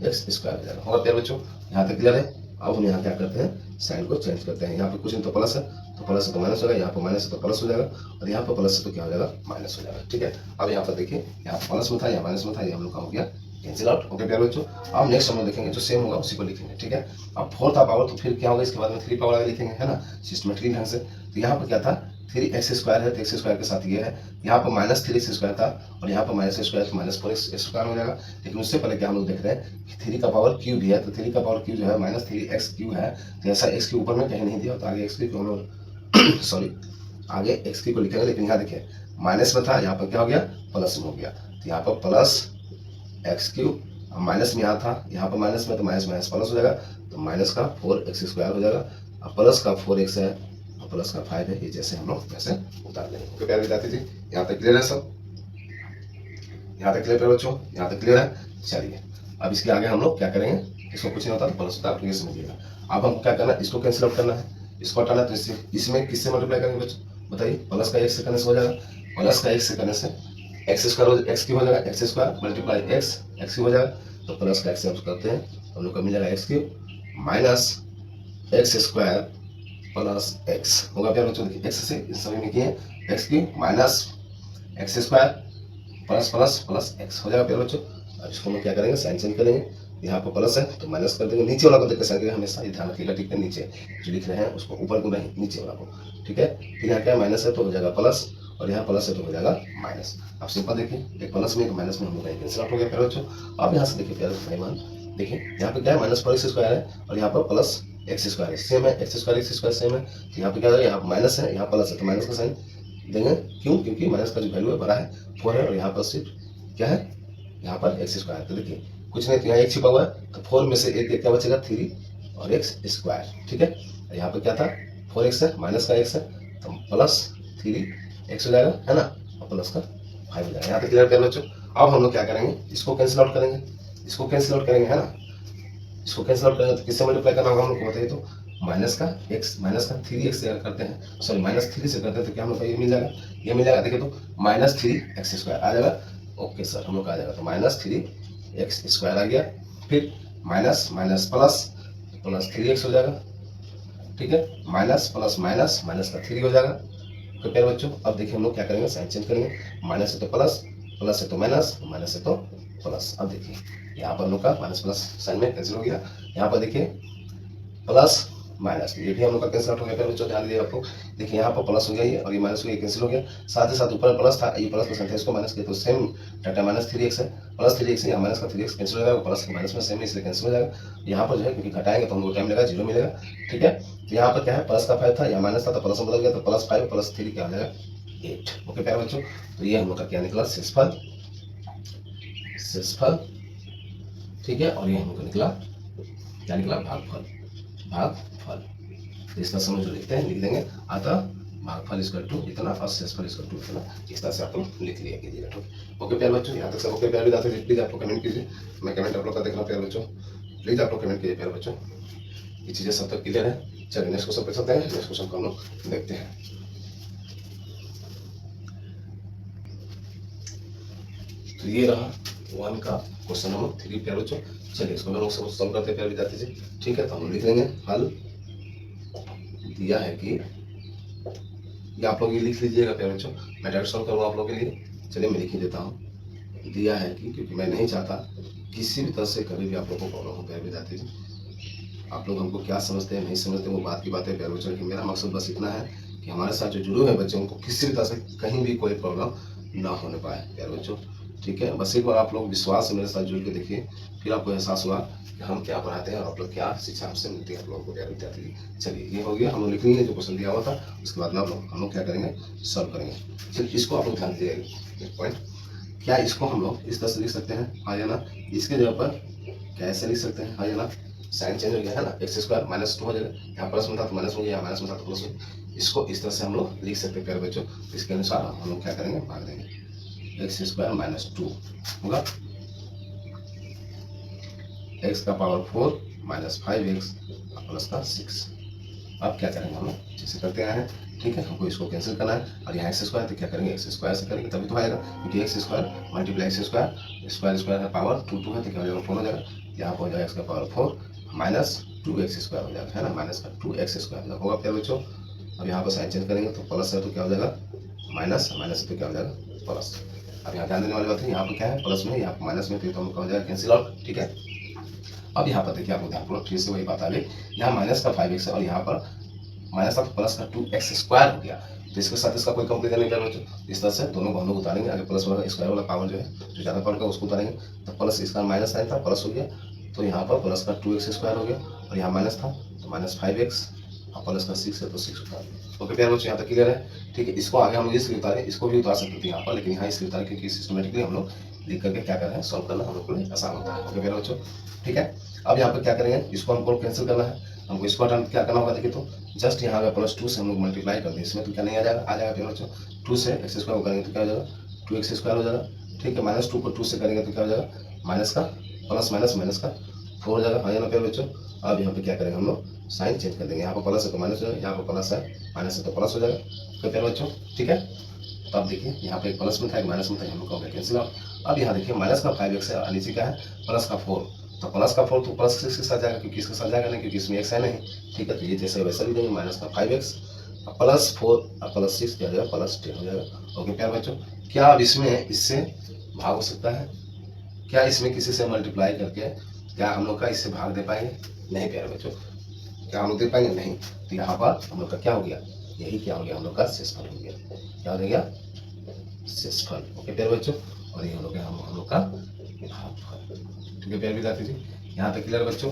S1: एक्स स्क्वायर हो जाएगा, होगा प्यारे बच्चों। यहाँ तक क्लियर है। अब हम यहाँ क्या करते हैं, साइन को चेंज करते हैं, यहाँ पे कुछ नहीं तो प्लस है तो प्लस है तो माइनस होगा, यहाँ पर माइनस है तो प्लस हो जाएगा और यहाँ पर प्लस है तो क्या हो जाएगा, माइनस हो जाएगा, ठीक है। अब यहाँ पर देखिए, यहाँ प्लस में था यहाँ माइनस में था, ये हम लोग का हो गया कैंसिल आउट, ओके प्यारे बच्चों। अब नेक्स्ट हम लोग देखेंगे जो सेम होगा उसी को लिखेंगे, ठीक है। अब 4 था पावर तो फिर क्या होगा, इसके बाद में 3 पावर आगे लिखेंगे, है ना, सिस्टमेटिकली ढंग से। तो यहाँ पर क्या था, 3x स्क्वायर है तो एक्स स्क्वायर के साथ ये है, यहाँ पर माइनस 3x स्क्वायर था और यहाँ पर माइनस स्क्वायर तो माइनस 4x स्क्वायर हो जाएगा। लेकिन उससे पहले क्या हम लोग देख रहे हैं कि 3 का पावर क्यूब भी है, तो 3 का पावर क्यूब जो है माइनस 3x क्यूब है, तो ऐसा x के ऊपर में कहीं नहीं दिया, तो आगे x क्यूब हम लोग सॉरी आगे x क्यूब को लिखेंगे। लेकिन यहाँ देखिए माइनस में था, यहाँ पर क्या हो गया, प्लस में हो गया, तो यहाँ पर प्लस एक्स क्यूब, माइनस में यहाँ था, यहाँ पर माइनस में तो माइनस माइनस प्लस हो जाएगा, तो माइनस का 4x स्क्वायर हो जाएगा, अब प्लस का 4x है और प्लस का 5 है, ये जैसे हम लोग वैसे उतार लेंगे, ओके प्यारे विद्यार्थी जी। यहाँ तक क्लियर है सब, यहाँ तक क्लियर है बच्चों, यहाँ तक क्लियर है। चलिए अब इसके आगे हम लोग क्या करेंगे, इसको कुछ नहीं होता तो प्लस होता है, आप ये समझिएगा। अब हमको क्या करना है, इसको कैंसिल आउट करना है, इसको हटाना है, तो इसमें किससे मल्टीप्लाई करेंगे बच्चों बताइए, प्लस का 1 से करने से हो जाएगा, प्लस का 1 से करने से एक्स स्क्वायर एक्स क्यूब हो जाएगा, x square multiply x cube हो जाएगा, तो प्लस का एक्स करते हैं हम लोग का मिल जाएगा x cube minus x square plus x होगा प्यारे बच्चों। देखिए एक्स से इस समय में किए x cube minus x square plus plus plus x हो जाएगा प्यारे बच्चों। अब इसको हम क्या करेंगे, साइन चेंज करेंगे, यहाँ पर प्लस है तो माइनस कर देंगे, नीचे वाला को देखकर साइन करेंगे, हमेशा ये ध्यान रखिएगा, ठीक है, नीचे जो लिख रहे हैं उसको ऊपर को नहीं, नीचे वाला को, ठीक है। फिर यहाँ क्या माइनस है तो हो जाएगा प्लस और यहाँ प्लस है तो हो जाएगा माइनस। अब सिंपल देखिए, एक प्लस में एक माइनस में हम लोग कैंसिल आउट हो गया प्यारे बच्चों। अब यहाँ से देखिए प्यारे भाईमान, देखिए यहाँ पे क्या है, माइनस 4x स्क्वायर है और यहाँ पर प्लस एक्स स्क्वायर है, सेम है, एक्स स्क्वायर सेम है, तो यहाँ पे क्या है, यहाँ माइनस है यहाँ प्लस है, तो माइनस का साइन देंगे, क्यों, क्योंकि माइनस का जो वैल्यू है बड़ा है 4 है और यहाँ पर सिर्फ क्या है, यहाँ पर एक्स स्क्वायर, तो देखिए कुछ नहीं तो यहाँ एक छिपा हुआ है, तो 4 में से एक क्या बचेगा, 3 और एक्स स्क्वायर, ठीक है। यहाँ पे क्या था, 4x है माइनस का x है तो प्लस 3x हो जाएगा, है ना, और प्लस का 5 हो जाएगा। यहाँ पे क्लियर कर बच्चों। अब हम लोग क्या करेंगे, इसको कैंसिल आउट करेंगे, इसको कैंसिल आउट करेंगे, है ना, इसको कैंसिल आउट करेंगे तो किससे मल्टीप्लाई करना होगा हम लोग को बताइए, तो माइनस का 3x से करते हैं, सॉरी माइनस 3 से करते हैं तो क्या हम लोग को ये मिल जाएगा, देखिए तो माइनस 3x स्क्वायर आ जाएगा, ओके सर, हम लोग आ जाएगा तो -3x² आ गया। फिर minus minus plus, plus 3x हो जाएगा, ठीक है। माइनस प्लस माइनस, माइनस का 3 हो जाएगा। तो प्यारे बच्चों अब देखिए हम लोग क्या करेंगे, साइन चेंज करेंगे। माइनस है तो प्लस, प्लस है तो माइनस, माइनस है तो प्लस। अब देखिए यहाँ पर हम लोग का माइनस प्लस साइन में कैंसिल हो गया। यहाँ पर देखिए प्लस माइनस, ये भी हम लोग का कैंसिल आउट हो गया। प्यारे बच्चों ध्यान दीजिए, आपको देखिए यहाँ पर प्लस हो गया ये, और ये माइनस हो गया, कैंसिल हो गया। साथ ही साथ ऊपर प्लस था, ये प्लस परसेंट है, इसको माइनस किया तो सेम डाटा -3x है। प्लस 3x है, यहाँ माइनस का 3x कैंसिल हो जाएगा, प्लस माइनस में सेम है इसलिए कैंसिल हो जाएगा। यहाँ पर जो है क्योंकि घटाएंगे तो हम लोग टाइम लगेगा, 0 मिलेगा, ठीक है। तो यहाँ पर क्या है, प्लस का 5 था, यहाँ माइनस था तो प्लस में बदल गया, तो +5 + 3 क्या हो जाएगा 8। ओके प्यारे बच्चों, तो ये हम लोग का क्या निकला, शेषफल, शेषफल, ठीक है। और ये हम लोग का निकला क्या निकला, भागफल, भागफल। तो इस तरह से हम जो लिखते हैं लिख देंगे, अतः भागफल इक्वल टू इतना और शेषफल इक्वल टू इतना। इस तरह से आप लोग लिख लिया कीजिएगा, ठीक। ओके प्यारे बच्चों, यहाँ तक सब ओके प्यारे विद्यार्थी, प्लीज आप लोग कमेंट कीजिए, मैं कमेंट आप लोग का देख रहा हूँ प्यारे बच्चों, प्लीज आप लोग कमेंट कीजिए प्यारे बच्चों, ये चीजें सब तक क्लियर है। चलिए नेक्स्ट क्वेश्चन पे चलते हैं, नेक्स्ट क्वेश्चन को हम लोग देखते हैं। तो ये रहा 1 का क्वेश्चन नंबर 3 प्यारे बच्चों। चलिए इसको हम लोग सॉल्व करते हैं प्यारे विद्यार्थी जी, ठीक है। तो हम लिख लेंगे हल दिया है कि, ये आप लोग ये लिख लीजिएगा प्यारे बच्चों, मैं डायरेक्ट सॉल्व करूँगा आप लोग के लिए। चलिए मैं लिख ही देता हूँ, दिया है कि, क्योंकि मैं नहीं चाहता किसी भी तरह से कभी भी आप लोगों को प्रॉब्लम हो प्यारे विद्यार्थी जी। आप लोग हमको क्या समझते हैं नहीं समझते वो बात की बात है प्यारे बच्चों, कि मेरा मकसद बस इतना है कि हमारे साथ जो जुड़े हुए बच्चे उनको किसी भी तरह से कहीं भी कोई प्रॉब्लम ना होने पाए प्यारे बच्चों, ठीक है। बस एक बार आप लोग विश्वास से मेरे साथ जुड़ के देखिए, फिर आपको एहसास हुआ कि हम क्या पढ़ाते हैं और आप लोग क्या शिक्षा हमसे मिलती है आप लोगों को प्यारे विद्यार्थी। चलिए ये हो गया, हम लोग लिख लेंगे जो क्वेश्चन दिया हुआ था, उसके बाद में हम लोग क्या करेंगे, सॉल्व करेंगे। चलिए इसको आप लोग ध्यान दीजिएगा एक पॉइंट, क्या इसको हम लोग इस तरह से लिख सकते हैं, हाँ या ना। इसके जगह पर कैसे लिख सकते हैं, हाँ या ना। साइन चेंज हो गया है ना, x² -2 हो जाएगा, यहाँ प्लस में था तो माइनस हो गया, यहाँ माइनस में था तो प्लस हो गया। इसको इस तरह से हम लोग लिख सकते हैं प्यारे बच्चों। इसके अनुसार हम लोग क्या करेंगे, भाग देंगे। x² -2 होगा x का पावर 4 -5x प्लस का 6। अब क्या करेंगे हम लोग, जैसे करते आए हैं, ठीक है। हमको इसको कैंसिल करना है, और यहाँ x² तो क्या करेंगे, x² से करेंगे तभी तो आएगा, क्योंकि x² × x², स्क्वायर है पावर 2 है तो क्या हो जाएगा 4 हो जाएगा। यहाँ पर हो जाएगा x का पावर 4 -2x² हो जाएगा, है ना, -2x² होगा प्यारे बच्चों। अब यहाँ पर साइन चेंज करेंगे तो प्लस है तो क्या हो जाएगा माइनस, माइनस है तो क्या हो जाएगा प्लस। अब यहाँ ध्यान देने वाली बात है, यहाँ पर क्या है प्लस में, यहाँ पर माइनस में, तो हम हो जाएगा कैंसिल आउट, ठीक है। अब यहाँ पर देखिए आपको ध्यानपूर्वक फिर से वही बात आ गई, यहाँ माइनस का 5x है और यहाँ पर माइनस का प्लस का 2x² हो गया, तो इसके साथ इसका कोई कंपेरिजन नहीं करना बच्चों। इस तरह से दोनों को हम लोग उतारेंगे, आगे प्लस वाला स्क्वायर वाला पावर जो है जो ज़्यादा पावर का उसको उतारेंगे, तो प्लस इसका माइनस साइन था प्लस हो गया, तो यहाँ पर प्लस का 2x² हो गया, और यहाँ माइनस था तो -5x, और प्लस का 6 है तो 6 उतार दिया। ओके प्यारे बच्चों, यहाँ तक क्लियर है, ठीक है। इसको आगे हम इसलिए उतारें, इसको भी उतार सकते थे यहाँ पर, लेकिन यहाँ इसलिए उतारें क्योंकि सिस्टमेटिकली हम लोग लिख करके क्या कर रहे हैं, सॉल्व करना हम लोग को आसान होता है। ओके प्यारे बच्चों, ठीक है। अब यहाँ पर क्या करेंगे, इसको हमको कैंसिल करना है, हमको इसको हटाना क्या करना होगा, देखिए तो जस्ट यहाँ पे +2 से हम लोग मल्टीप्लाई कर दें, इसमें तो क्या नहीं आ जाएगा, आ जाएगा बच्चों 2 से x² को करेंगे तो क्या हो जाएगा 2x² हो जाएगा, ठीक है। -2 को 2 से करेंगे तो क्या हो जाएगा माइनस का प्लस माइनस माइनस का 4 हो जाएगा, हाँ या ना प्यारे बच्चों। अब यहाँ पे क्या करेंगे हम लोग, साइन चेंज कर देंगे, यहाँ पर प्लस है तो माइनस हो जाएगा, यहाँ पर प्लस है माइनस है तो प्लस हो जाएगा, तो प्यारे बच्चों, ठीक है। तो अब देखिए यहाँ पे एक प्लस में था एक माइनस में था, हम लोग का कैंसिल आउट। अब यहाँ देखिए माइनस का 5x है और नीचे क्या है प्लस का 4, तो प्लस का 4 तो प्लस 6 के साथ जाएगा, क्योंकि इसके साथ जाएगा नहीं क्योंकि इसमें x है नहीं, ठीक है। तो ये जैसे वैसा भी देंगे, माइनस का 5x +4 और +6 क्या हो जाएगा +10 हो जाएगा। ओके प्यारे बच्चों, क्या अब इसमें इससे भाग हो सकता है, क्या इसमें किसी से मल्टीप्लाई करके क्या हम लोग का इससे भाग दे पाएंगे, नहीं प्यारे बच्चों, क्या हम लोग दे पाएंगे, नहीं। तो यहाँ पर हम लोग का क्या हो गया, यही क्या हो गया, हम लोग का शेषफल हो गया, क्या हो गया शेषफल। ओके प्यारे बच्चों, और ये हो गया हम लोग का भागफल, ठीक है प्यारे विद्यार्थी जी। यहाँ तक क्लियर बच्चों,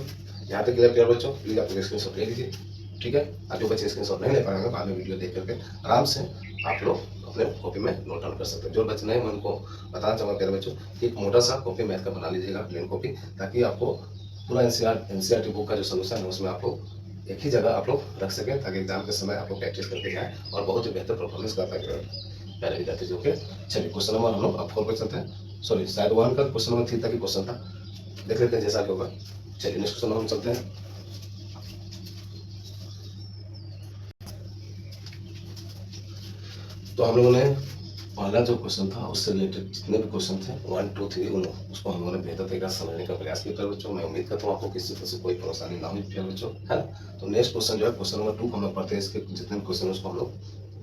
S1: यहाँ तक क्लियर प्यारे बच्चों, प्लीज आप स्क्रीनशॉट ले लीजिए, ठीक है। आप जो बच्चे स्क्रीनशॉट नहीं ले पाएंगे बाद में वीडियो देख करके आराम से आप लोग अपने कॉपी में नोट डाउन कर सकते हैं। जो बच्चे नहीं, मैं उनको बताना चाहूँगा प्यारे बच्चों, एक मोटा सा कॉपी मैथ का बना लीजिएगा, प्लेन कॉपी, ताकि आपको पूरा एनसीईआरटी बुक का जो सोल्यूशन है उसमें आप लोग एक ही जगह आप लोग रख सकें, ताकि एग्जाम के समय आप लोग प्रैक्टिस करके जाएं और बहुत ही बेहतर परफॉर्मेंस कर पाएंगे प्यारे विद्यार्थी जी। ओके चलिए क्वेश्चन नंबर हम लोग अब 4 पे चलते हैं, सॉरी शायद 1 का क्वेश्चन नंबर 3 तक ही क्वेश्चन था, देख लेते हैं जैसा कि होगा। चलिए नेक्स्ट क्वेश्चन हम चलते हैं। तो हम लोगों ने पहला जो क्वेश्चन था उससे रिलेटेड जितने भी क्वेश्चन थे 1 2 3 उन उसको हम लोगों ने बेहतर तरीके से समझने का प्रयास किया प्यारे बच्चों। मैं उम्मीद करता हूँ आपको किसी तरह से कोई परेशानी ना हुई प्यारे बच्चों, है ना। तो नेक्स्ट क्वेश्चन जो है क्वेश्चन नंबर 2 को हम लोग पढ़ते हैं। इसके जितने भी क्वेश्चन है उसको हम लोग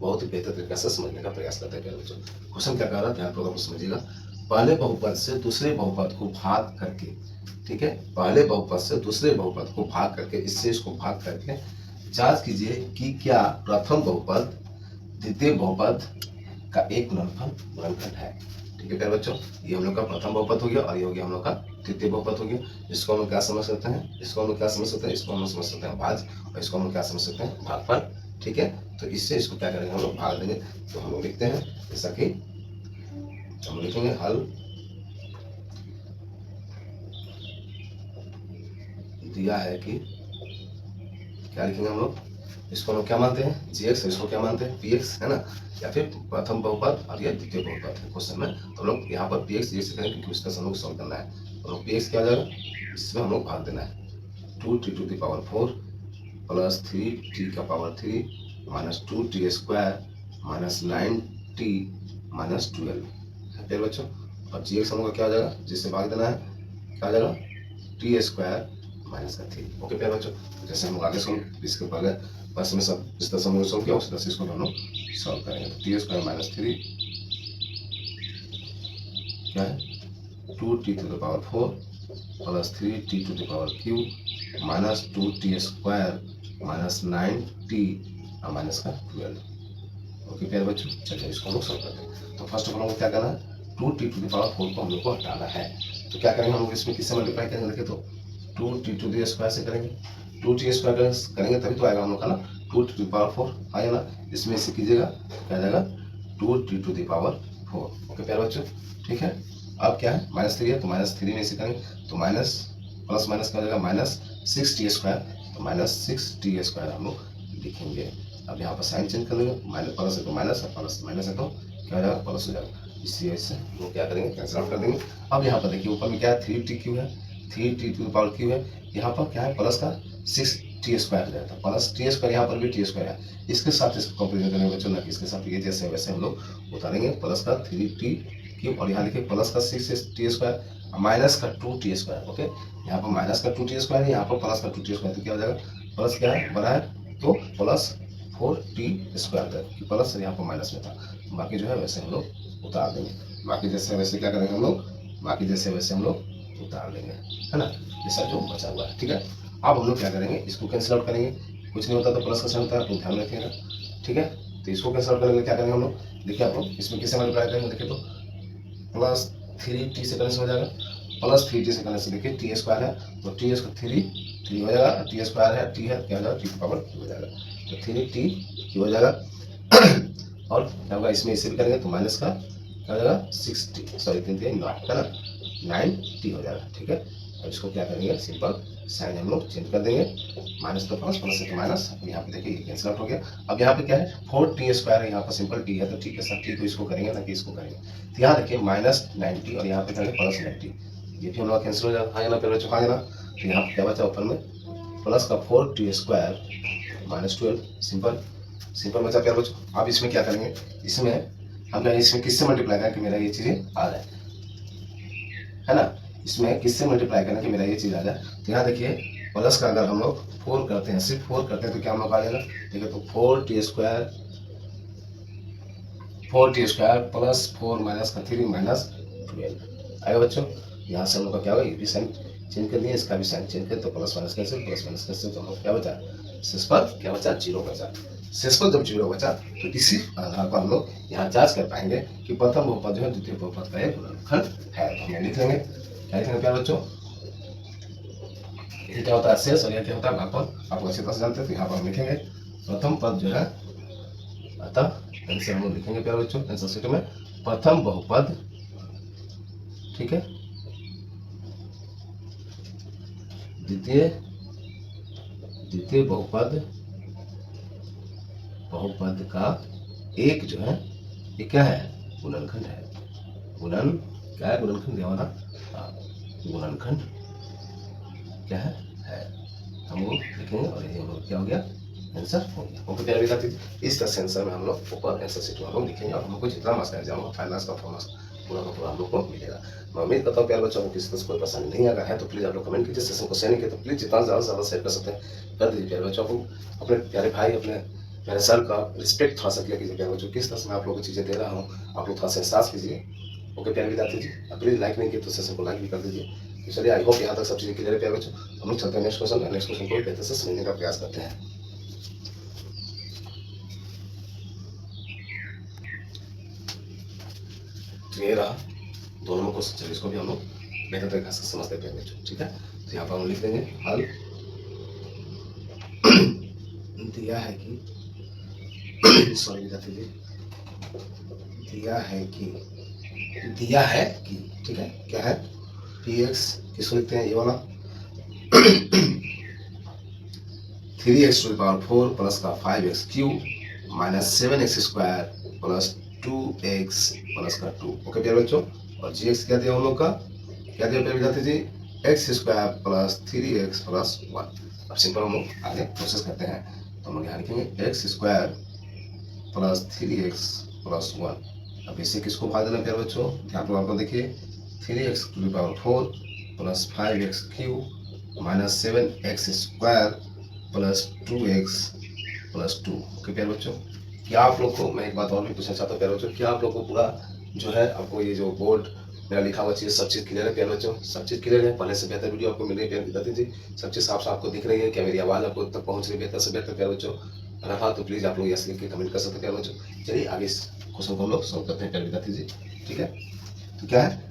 S1: बहुत ही बेहतर तरीके से समझने का प्रयास करते हैं प्यारे बच्चों। क्वेश्चन क्या कह रहा है ध्यानपूर्वक समझिएगा। पहले बहुपद से दूसरे बहुपद को भाग करके, ठीक है, पहले बहुपद से दूसरे बहुपद को भाग करके, इससे इसको भाग करके जांच कीजिए कि क्या प्रथम बहुपद द्वितीय बहुपद का एक गुणनखंड है। ठीक है प्यारे बच्चों, ये हम लोग का प्रथम बहुपद हो गया और ये हो गया हम लोग का द्वितीय बहुपद हो गया। इसको हम लोग क्या समझ सकते हैं, इसको हम लोग क्या समझ सकते हैं, इसको हम लोग समझ सकते हैं भाज, और इसको हम लोग क्या समझ सकते हैं भागफल। ठीक है, तो इससे इसको क्या करेंगे हम लोग भाग देंगे। तो हम लोग लिखते हैं जैसा कि हम लिखेंगे हल दिया है कि क्या लिखेंगे हम लोग, इसको हम लोग क्या मानते हैं gx, इसको क्या मानते हैं px, है ना, या फिर प्रथम बहुपद और ये द्वितीय बहुपद है क्वेश्चन में। तो हम लोग यहाँ पर px gx करेंगे क्योंकि उसका हम लोग सॉल्व करना है। तो हम लोग px क्या हो जाएगा, इसमें हम लोग भाग देना है 2t to the power 4 plus 3t का power 3 minus 2t square minus 9t minus 12 है प्यारे बच्चों। और gx हम लोग का क्या हो जाएगा, जिससे भाग देना है क्या हो जाएगा टी स्क्वायर माइनस का 3। ओके प्यारे बच्चों, जैसे हम लोग आगे सॉल्व इसके पहले बस में सब इस तरह से हम लोग सॉल्व किया, उस तरह से इसको हम लोग सॉल्व करेंगे। तो टी स्क्वायर माइनस 3 क्या है 2t to the power 4 plus 3t to the power cube minus 2t square minus 9t minus का 12। ओके प्यारे बच्चों, चलिए इसको हम लोग सॉल्व करते हैं। तो फर्स्ट ऑफ ऑल हमको क्या करना है 2t टू द पावर 4 को हम लोग को हटाना है। तो क्या करेंगे हम लोग इसमें किससे मल्टीप्लाई करेंगे, देखिए तो 2t टू द स्क्वायर से करेंगे, 2t स्क्वायर करेंगे तभी तो आएगा हम लोग का ना 2t टू द पावर 4 आएगा ना। इसमें इसे कीजिएगा क्या जाएगा 2t to the power 4। Okay प्यारे बच्चों, ठीक है। अब क्या है -3 है तो -3 में इसे करेंगे तो माइनस प्लस माइनस क्या हो जाएगा माइनस 6t स्क्वायर, तो माइनस 6t स्क्वायर हम लोग लिखेंगे। अब यहाँ पर साइन चेंज कर देंगे, माइनस प्लस है तो माइनस है, प्लस माइनस है तो क्या हो जाएगा प्लस हो जाएगा। इसी वजह से वो क्या करेंगे कैंसिल आउट कर देंगे। अब यहाँ पर देखिए ऊपर में क्या है 3t क्यू है, 3t to the power Q है, यहाँ पर क्या है प्लस का 6t स्क्वायर हो जाता है, प्लस t स्क्वायर, यहाँ पर भी t स्क्वायर है, इसके साथ इसको कंपेरिजन करेंगे बच्चों, ना कि इसके साथ। ये जैसे वैसे हम लोग उतारेंगे प्लस का 3t क्यूब और यहाँ लिखे प्लस का 6t स्क्वायर माइनस का 2t स्क्वायर। ओके, यहाँ पर माइनस का 2t स्क्वायर है, यहाँ पर प्लस का 2t स्क्वायर, तो क्या हो जाएगा प्लस क्या है बड़ा है तो प्लस 4t स्क्वायर था कि प्लस यहाँ पर माइनस में था। बाकी जो है वैसे हम लोग उतार देंगे, बाकी जैसे वैसे क्या करेंगे हम लोग, बाकी जैसे वैसे हम लोग उतार लेंगे, है ना, जैसा जो बचा हुआ है। ठीक है, अब हम लोग क्या करेंगे इसको कैंसिल आउट करेंगे, कुछ नहीं होता तो प्लस का साइन होता है तो ध्यान रखिएगा। ठीक है, तो इसको कैंसिल आउट करेंगे क्या करेंगे हम लोग, देखिए आप लोग इसमें किससे मल्टीप्लाई करेंगे, देखिए तो प्लस 3t से करने से हो जाएगा, प्लस 3t से करने से देखिए टी स्क्वायर है तो टी स्क्वायर 3 हो जाएगा, टी स्क्वायर है टी है क्या हो जाएगा टी की पावर क्यू हो जाएगा, तो 3t क्यू हो जाएगा। और क्या होगा इसमें इसे भी करेंगे तो माइनस का क्या हो जाएगा 6t, सॉरी 3 है ना 9t हो जाएगा। ठीक है, अब इसको क्या करेंगे सिंपल साइन हम लोग चेंज कर देंगे, माइनस तो प्लस, प्लस से तो माइनस। अब यहाँ पे देखिए ये कैंसिल आउट हो गया। अब यहाँ पे क्या है 4t स्क्वायर है, यहाँ पर सिंपल t है तो ठीक है सर t, तो इसको करेंगे ना कि इसको करेंगे। तो यहाँ देखिए माइनस 90 और यहाँ पे करेंगे प्लस 90, ये भी हम लोग कैंसिल हो जाएगा, हाँ ना पहले चुका ना। तो यहाँ पे क्या बचा ऊपर में प्लस का 4t square minus 12, simple simple बचा प्यार बच्चों। अब इसमें क्या करेंगे, इसमें हम क्या इसमें किससे मल्टीप्लाई करें कि मेरा ये चीज़ें आ जाए, है ना, इसमें किससे मल्टीप्लाई करना कि मेरा ये चीज़ आ जाए। तो यहाँ देखिए प्लस का अगर हम लोग 4 करते हैं, सिर्फ 4 करते हैं तो क्या हम लोग आ जाएगा, ठीक है, तो 4t स्क्वायर प्लस 4 माइनस का 3 माइनस 12 आएगा बच्चों। यहाँ से हम लोग का क्या होगा, ये भी साइन चेंज कर दिए, इसका भी साइन चेंज कर, तो प्लस माइनस कैसे तो हम लोग क्या बचा शेष पर क्या बचा 0 बचा। शेष पर जब 0 बचा तो इसी आधार पर हम लोग यहाँ जांच कर पाएंगे कि प्रथम बहुपद जो है द्वितीय बहुपद का एक गुणनखंड है। तो हम लिख लेंगे क्या लिखेंगे प्यारे बच्चों, ये क्या होता है शेष और यह क्या होता है भागफल, आप अच्छी तरह से जानते हैं। तो यहाँ पर हम लिखेंगे प्रथम पद जो है, अतः आंसर हम लोग लिखेंगे प्यारे बच्चों आंसर शीट में प्रथम बहुपद, ठीक है, द्वितीय बहुपद का एक जो है ये क्या है गुणनखंड है, क्या है गुणनखंड दिया होना, गुणनखंड क्या है हम लोग लिखेंगे। और ये हम लोग क्या हो गया आंसर हो गया। ओके प्यारे विद्यार्थी, इस तरह से आंसर में हम लोग ऊपर आंसर शीट में हम लोग लिखेंगे और हम लोग को जितना मार्क्स का एग्जाम होगा 5 मार्क्स का 4 मार्क्स पूरा का पूरा हम लोग को मिलेगा। मैं उम्मीद करता हूँ प्यारे बच्चों को किसी तरह से कोई परेशानी नहीं आ रहा है तो प्लीज़ आप लोग कमेंट कीजिए। सेशन को शेयर नहीं किया तो प्लीज़ जितना ज़्यादा से ज़्यादा शेयर कर सकते हैं कर दीजिए। प्यारे बच्चों को अपने प्यारे भाई अपने प्यारे सर का रिस्पेक्ट थोड़ा सा किया कीजिए। प्यारे बच्चों किस तरह से मैं आप लोगों को चीज़ें दे रहा हूँ आप लोग थोड़ा सा एहसास कीजिए। ओके प्यारे विद्यार्थी जी, प्लीज़ लाइक नहीं किए तो सेशन को लाइक भी कर दीजिए। तो चलिए आई होप यहाँ तक सब चीज़ें क्लियर है प्यारे बच्चों। हम लोग चलते हैं नेक्स्ट क्वेश्चन। नेक्स्ट क्वेश्चन को बेहतर से समझने का प्रयास करते हैं। ये रहा दोनों में क्वेश्चन, चलिए इसको भी हम लोग बेहतर तरीके से समझते हैं बच्चों, ठीक है। तो यहाँ पर हम लिख देंगे हल दिया है कि सॉरी विद्यार्थी जी, दिया है कि ठीक है क्या है पी एक्स किसको लिखते हैं ये वाला 3x to the power 4 plus का 5x cube minus 7x square plus 2x plus का 2। ओके प्यारे बच्चों, और gx क्या दिया हम लोग का, क्या दिया प्यारे विद्यार्थी जी, x square plus 3x plus 1। अब सिंपल हम लोग आगे प्रोसेस करते हैं तो हम लोग यहाँ लिखेंगे x square plus 3x plus 1। अब इसे किसको भाग देना प्यारे बच्चों, ध्यान पर देखिए 3x to the power 4 plus 5x cube minus 7x square plus 2x plus 2। Okay प्यारे बच्चों, क्या आप लोग को मैं एक बात और भी पूछना चाहता हूँ प्यारे बच्चों, क्या आप लोग को पूरा जो है आपको ये जो बोर्ड मेरा लिखा हुआ चीज़ सब चीज़ क्लियर है प्यारे बच्चों, सब चीज़ क्लियर है। पहले से बेहतर वीडियो आपको मिल रही है प्यारे विद्यार्थी जी, सब चीज़ साफ साफ आपको दिख रही है, क्या मेरी आवाज़ आपको तक पहुँच रही है बेहतर से बेहतर प्यारे बच्चों। अगर हाँ तो प्लीज़ आप लोग यस लिख के कमेंट कर सकते हैं प्यारे बच्चों। चलिए आगे इस क्वेश्चन को हम लोग सॉल्व करते हैं प्यारे विद्यार्थी जी, ठीक है। तो क्या है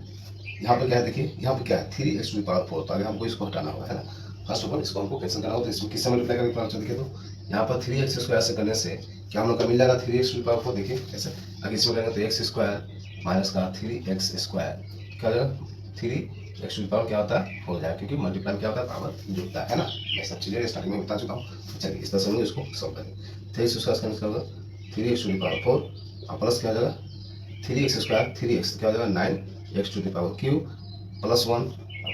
S1: यहाँ पे, क्या है देखिए यहाँ पे क्या है 3x टू द पावर 4, तो आगे हमको इसको हटाना होगा है ना। फर्स्ट ऑफ ऑल इसको हमको कैंसिल करना होगा तो इसमें किससे मल्टीप्लाई करेंगे प्लान देखिए तो यहाँ पर 3x स्क्वायर से करने से क्या हम लोग का मिल जाएगा 3x टू द पावर 4। देखिए कैसे आगे इसमें करेंगे तो x स्क्वायर माइनस का 3x स्क्वायर क्या हो जाएगा 3x टू द पावर क्या होता है हो जाएगा, क्योंकि मल्टीप्लाई क्या होता है पावर जुड़ता है ना। मैं सब चीज़ें स्टार्टिंग में बता चुका हूँ। चलिए इस तरह से हम इसको सॉल्व करेंगे। 3x स्क्वायर कैंसिल होगा 3x टू द पावर 4 और प्लस क्या हो जाएगा 3x स्क्वायर 3x क्या हो जाएगा 9x to the power cube plus 1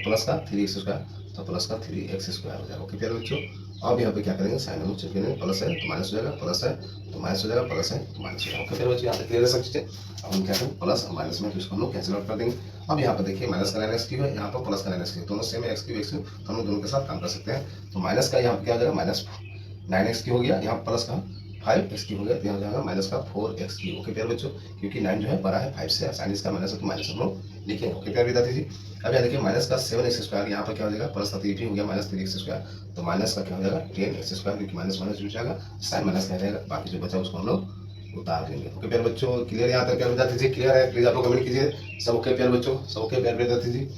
S1: plus का 3x स्क्वायर तो प्लस का 3x स्क्वायर हो जाएगा। ओके प्यारे बच्चों, अब यहाँ पे क्या करेंगे साइन हम चेंज करेंगे, प्लस है तो माइनस हो जाएगा, प्लस है तो माइनस हो जाएगा, प्लस है तो माइनस हो जाएगा। ओके प्यारे बच्चों, यहाँ तक क्लियर है सब चीज़ें। अब हम क्या करेंगे प्लस और माइनस में तो इसको हम लोग कैंसिल आउट कर देंगे। अब यहाँ पर देखिए माइनस का 9x क्यूब है, यहाँ पर प्लस का 9x क्यूब, दोनों सेम है x क्यूब तो हम लोग दोनों के साथ काम कर सकते हैं। तो माइनस का यहाँ पर क्या हो जाएगा माइनस 9x क्यूब हो गया, यहाँ प्लस का 5x क्यूब हो गया, तो यहाँ हो जाएगा माइनस का 4x क्यूब। ओके प्यारे बच्चों, क्योंकि 9 जो है बड़ा है 5 से, साइन इसका माइनस है तो माइनस हम लोग लिखेंगे। ओके प्यारे विद्यार्थी जी, अब यहाँ देखिए माइनस का 7x स्क्वायर यहाँ पर क्या हो जाएगा प्लस का 3 हो गया माइनस 3x स्क्वायर, तो माइनस का क्या हो जाएगा 10x स्क्वायर, क्योंकि माइनस माइनस जुड़ जाएगा, साइन माइनस क्या रहेगा, बाकी जो बचा उसको हम लोग उतार देंगे। ओके प्यारे बच्चों, क्लियर यहाँ तक प्यारे विद्यार्थी जी, क्लियर है? प्लीज आप लोग कमेंट कीजिए। सब ओके प्यारे बच्चों, सब ओके प्यारे विद्यार्थी जी।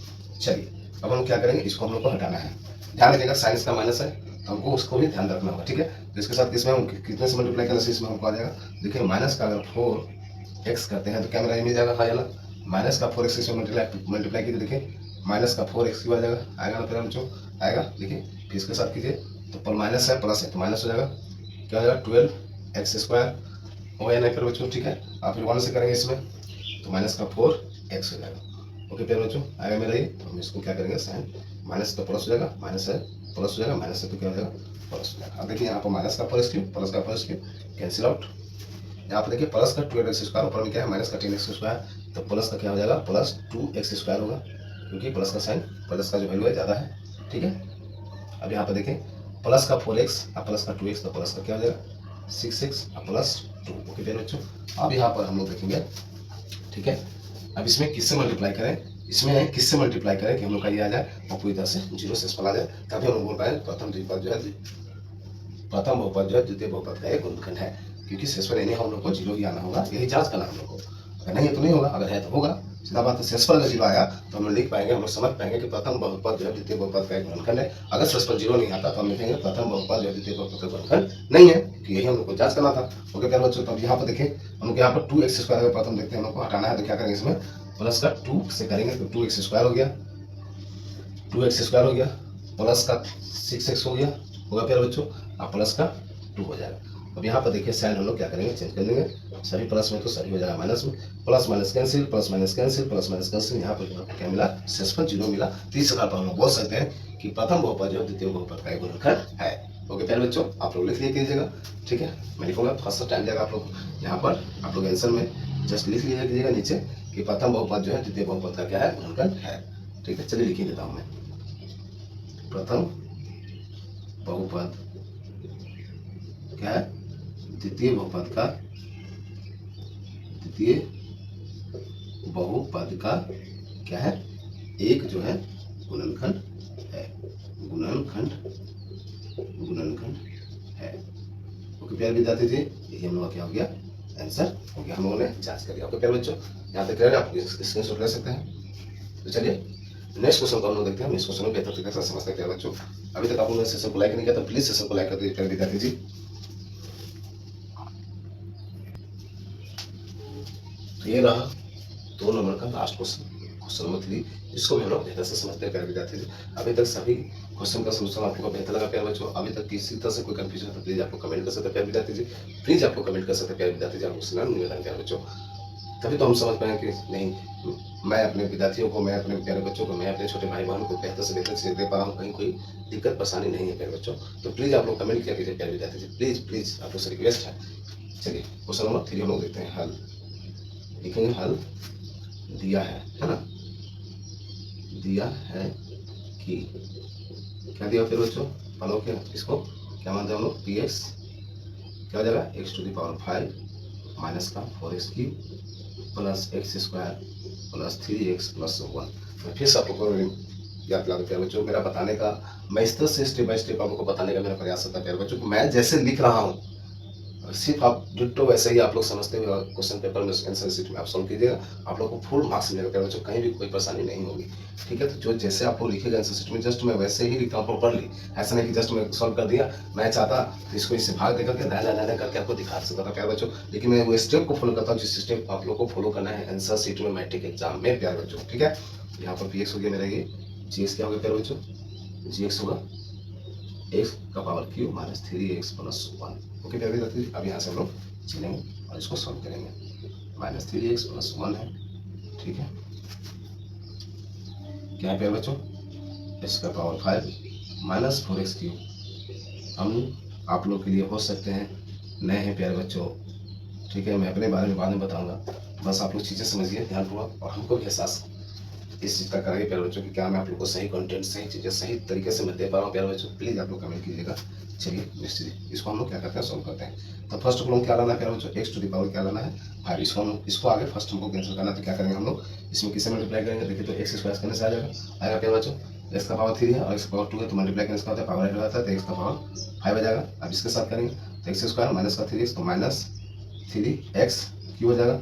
S1: चलिए अब हम क्या करेंगे, इसको हम लोग को हटाना है। ध्यान रखिएगा साइन इसका माइनस है तो हमको उसको भी ध्यान रखना होगा, ठीक है। तो इसके साथ किसमें हम कितने से मल्टीप्लाई करने से इसमें हमको आ जाएगा, देखिए माइनस का अगर 4x करते हैं तो क्या मेरा मिल जाएगा, हाँ ना, माइनस का 4x से मल्टीप्लाई कीजिए, देखिए माइनस का 4x की आ जाएगा, आएगा ना प्यारे बच्चों, आएगा। देखिए फिर इसके साथ कीजिए तो पर माइनस है प्लस है तो माइनस हो जाएगा, क्या हो जाएगा 12x स्क्वायर हो गया ना प्यारे बच्चों, ठीक है। आप फिर 1 से करेंगे इसमें तो माइनस का 4x हो जाएगा। ओके प्यारे बच्चों, आएगा मेरा ये, तो हम इसको क्या करेंगे साइन माइनस तो प्लस हो जाएगा, माइनस है प्लस हो जाएगा, माइनस से तो क्या हो जाएगा प्लस हो जाएगा। अब देखिए यहाँ पर माइनस का प्लस क्यूब प्लस का प्लस क्यूब कैंसिल आउट। यहाँ पर देखिए प्लस का 12x स्क्वायर, ऊपर में क्या है माइनस का 10x स्क्वायर, तो प्लस का क्या हो जाएगा प्लस 2x स्क्वायर होगा, क्योंकि प्लस का साइन प्लस का जो वैल्यू है ज़्यादा है, ठीक है। अब यहाँ पर देखें प्लस का 4x और प्लस का 2x, तो प्लस का क्या हो जाएगा 6x और प्लस 2। ओके प्यारे बच्चों, अब यहाँ पर हम लोग देखेंगे, ठीक है। अब इसमें किससे मल्टीप्लाई करें, इसमें किससे मल्टीप्लाई करें कि हम लोग का ये आ जाए और पूरी तरह से जीरो शेषफल आ जाए, तभी हम लोग बोल पाए प्रथम बहुपद जो है द्वितीय बहुपद का एक गुणनखंड है, क्योंकि शेषफल यानी हम लोग को जीरो ही आना होगा, यही जांच करना हम लोग को। अगर नहीं है तो नहीं होगा, अगर है तो होगा, सीधा बात है। शेषफल अगर जीरो आया तो हम लोग लिख पाएंगे, हम लोग समझ पाएंगे कि प्रथम बहुपद जो है द्वितीय बहुपद का एक गुणनखंड है। अगर शेषफल जीरो नहीं आता तो हम लिखेंगे प्रथम बहुपद जो है द्वितीय बहुपद का गुणनखंड नहीं है, कि यही हम लोग को जांच करना था। ओके प्यारे बच्चों, तो अब यहाँ पर देखें हम लोग यहाँ पर 2x स्क्वायर अगर प्रथम देखते हैं हम लोग को हटाना है तो क्या करेंगे, इसमें प्लस का 2 से करेंगे तो 2x स्क्वायर हो गया, 2x स्क्वायर हो गया, प्लस का 6x हो गया, होगा प्यारे बच्चों, और प्लस का 2 हो जाएगा। अब यहाँ पर देखिए साइन हम लोग क्या करेंगे चेंज कर देंगे, सभी प्लस में तो सभी हो जाएगा माइनस में, plus minus cancel, plus minus cancel, plus minus cancel, यहाँ पर क्या मिला शेषफल जीरो मिला। तो इस प्रकार पर हम लोग बोल सकते हैं कि प्रथम बहुपद जो द्वितीय बहुपद का एक गुणनखंड है। ओके प्यारे बच्चों, आप लोग लिख लिया कीजिएगा। ठीक है, मैं लिखूंगा, थोड़ा सा टाइम जाएगा आप लोग यहाँ पर। आप लोग आंसर में जस्ट लिख लिया कीजिएगा नीचे कि प्रथम बहुपद जो है द्वितीय बहुपद का क्या है, गुणनखंड है। ठीक है, चलिए लिख देता हूँ मैं। प्रथम बहुपद क्या है, द्वितीय बहुपद का, द्वितीय बहुपद का क्या है, एक जो है गुणनखंड है, गुणनखंड, गुणनखंड है। ओके प्यारे विद्यार्थी जी, यही हम लोग का क्या हो गया, आंसर हो गया, हम लोगों ने जांच कर लिया। ओके प्यारे बच्चों, यहाँ तक क्लियर है, आप स्क्रीनशॉट ले सकते हैं। तो चलिए नेक्स्ट क्वेश्चन को हम लोग देखते हैं। नेक्स्ट क्वेश्चन को बेहतर तरीके से समझते हैं प्यारे बच्चों। अभी तक आप लोगों ने सेशन को लाइक नहीं किया तो प्लीज सेशन को लाइक कर दीजिए प्यारे विद्यार्थी जी। तो ये रहा 2 नंबर का लास्ट क्वेश्चन, क्वेश्चन नंबर 3। इसको भी हम लोग बेहतर से समझते हैं प्यारे विद्यार्थी जी। अभी तक सभी क्वेश्चन का सोल्यूशन आप लोगों को बेहतर लगा प्यारे बच्चों? अभी तक किसी तरह से कोई कंफ्यूजन है तो प्लीज आपको कमेंट कर सकते हैं प्यारे विद्यार्थी जी। प्लीज आपको कमेंट कर सकते हैं प्यारे विद्यार्थी जी। आपको निवेदन प्यारे बच्चों, तभी तो हम समझ पाए कि नहीं, मैं अपने विद्यार्थियों को, मैं अपने प्यारे बच्चों को, मैं अपने छोटे भाई बहनों को बेहतर से बेहतर चीज़ दे पा रहा हूँ, कहीं कोई दिक्कत परेशानी नहीं है प्यारे बच्चों। तो प्लीज आप लोग कमेंट किया कीजिए प्यारे विद्यार्थी जी, प्लीज प्लीज आप लोग से रिक्वेस्ट है। चलिए क्वेश्चन नंबर 3 हम लोग देखते हैं। हल लिखेंगे, हल दिया है ना, दिया है कि क्या दिया फिर बच्चों, फलों के इसको क्या मानते हैं हम लोग, px क्या हो जाएगा, x⁵ माइनस का 4x³ plus x² plus 3x plus 1। मैं फिर से आपको याद दिला दूं प्यारे बच्चों, मेरा बताने का, मैं इस तरह से स्टेप बाय स्टेप आपको बताने का मेरा प्रयास होता है प्यारे बच्चों। मैं जैसे लिख रहा हूँ सिर्फ आप डिट्टो वैसे ही आप लोग समझते हुए क्वेश्चन पेपर में आंसर शीट में आप सॉल्व कीजिएगा, आप लोग को फुल मार्क्स मिलेगा प्यारे बच्चों, कहीं भी कोई परेशानी नहीं होगी। ठीक है, तो जो जैसे आप लोग लिखेगा आंसर शीट में जस्ट मैं वैसे ही लिखता हूँ प्रॉपरली, ऐसा नहीं कि जस्ट मैं सॉल्व कर दिया। मैं चाहता इसको इससे भाग देकर के दाना करके आपको दिखा सकता था प्यारे बच्चों, लेकिन मैं वो स्टेप को फॉलो करता हूँ जिस स्टेप आप लोग को फॉलो करना है आंसर शीट में मैट्रिक एग्जाम में प्यारे बच्चों। ठीक है, यहाँ पर px हो गया मेरा, ये gx क्या हो गया प्यारे बच्चों, gx होगा x³ minus 3x plus 1। Okay प्यारे विद्यार्थी, अब यहाँ से हम लोग चलेंगे और इसको सॉल्व करेंगे। माइनस 3x प्लस 1 है। ठीक है, क्या है प्यारे बच्चों, x⁵ माइनस 4x³। हम आप लोग के लिए हो सकते हैं नए हैं प्यारे बच्चों। ठीक है, मैं अपने बारे में बाद में बताऊंगा, बस आप लोग चीज़ें समझिए ध्यानपूर्वक और हमको भी एहसास इस चीज़ का कराइए प्यारे बच्चों कि क्या मैं आप लोग को सही कंटेंट, सही चीज़ें सही तरीके से मैं दे पा रहा हूँ प्यारे बच्चों। प्लीज़ आप लोग कमेंट कीजिएगा। चलिए निश्चित इसको हम लोग क्या करते हैं, सॉल्व करते हैं। तो फर्स्ट हम क्या लाना है प्यारे बच्चों, x⁵ क्या लाना है 5। इसको आगे फर्स्ट हमको कैंसिल करना है, तो क्या करेंगे हम लोग, इसमें किससे मल्टीप्लाई करेंगे, देखिए तो x² करने से आ जाएगा प्यारे बच्चों, x⁵ है और x⁵ है तो मल्टीप्लाई करने से होता है पावर ऐड होता है, तो x⁵ आ जाएगा। अब इसके साथ करेंगे तो x² माइनस का 3x तो माइनस 3x³ हो जाएगा,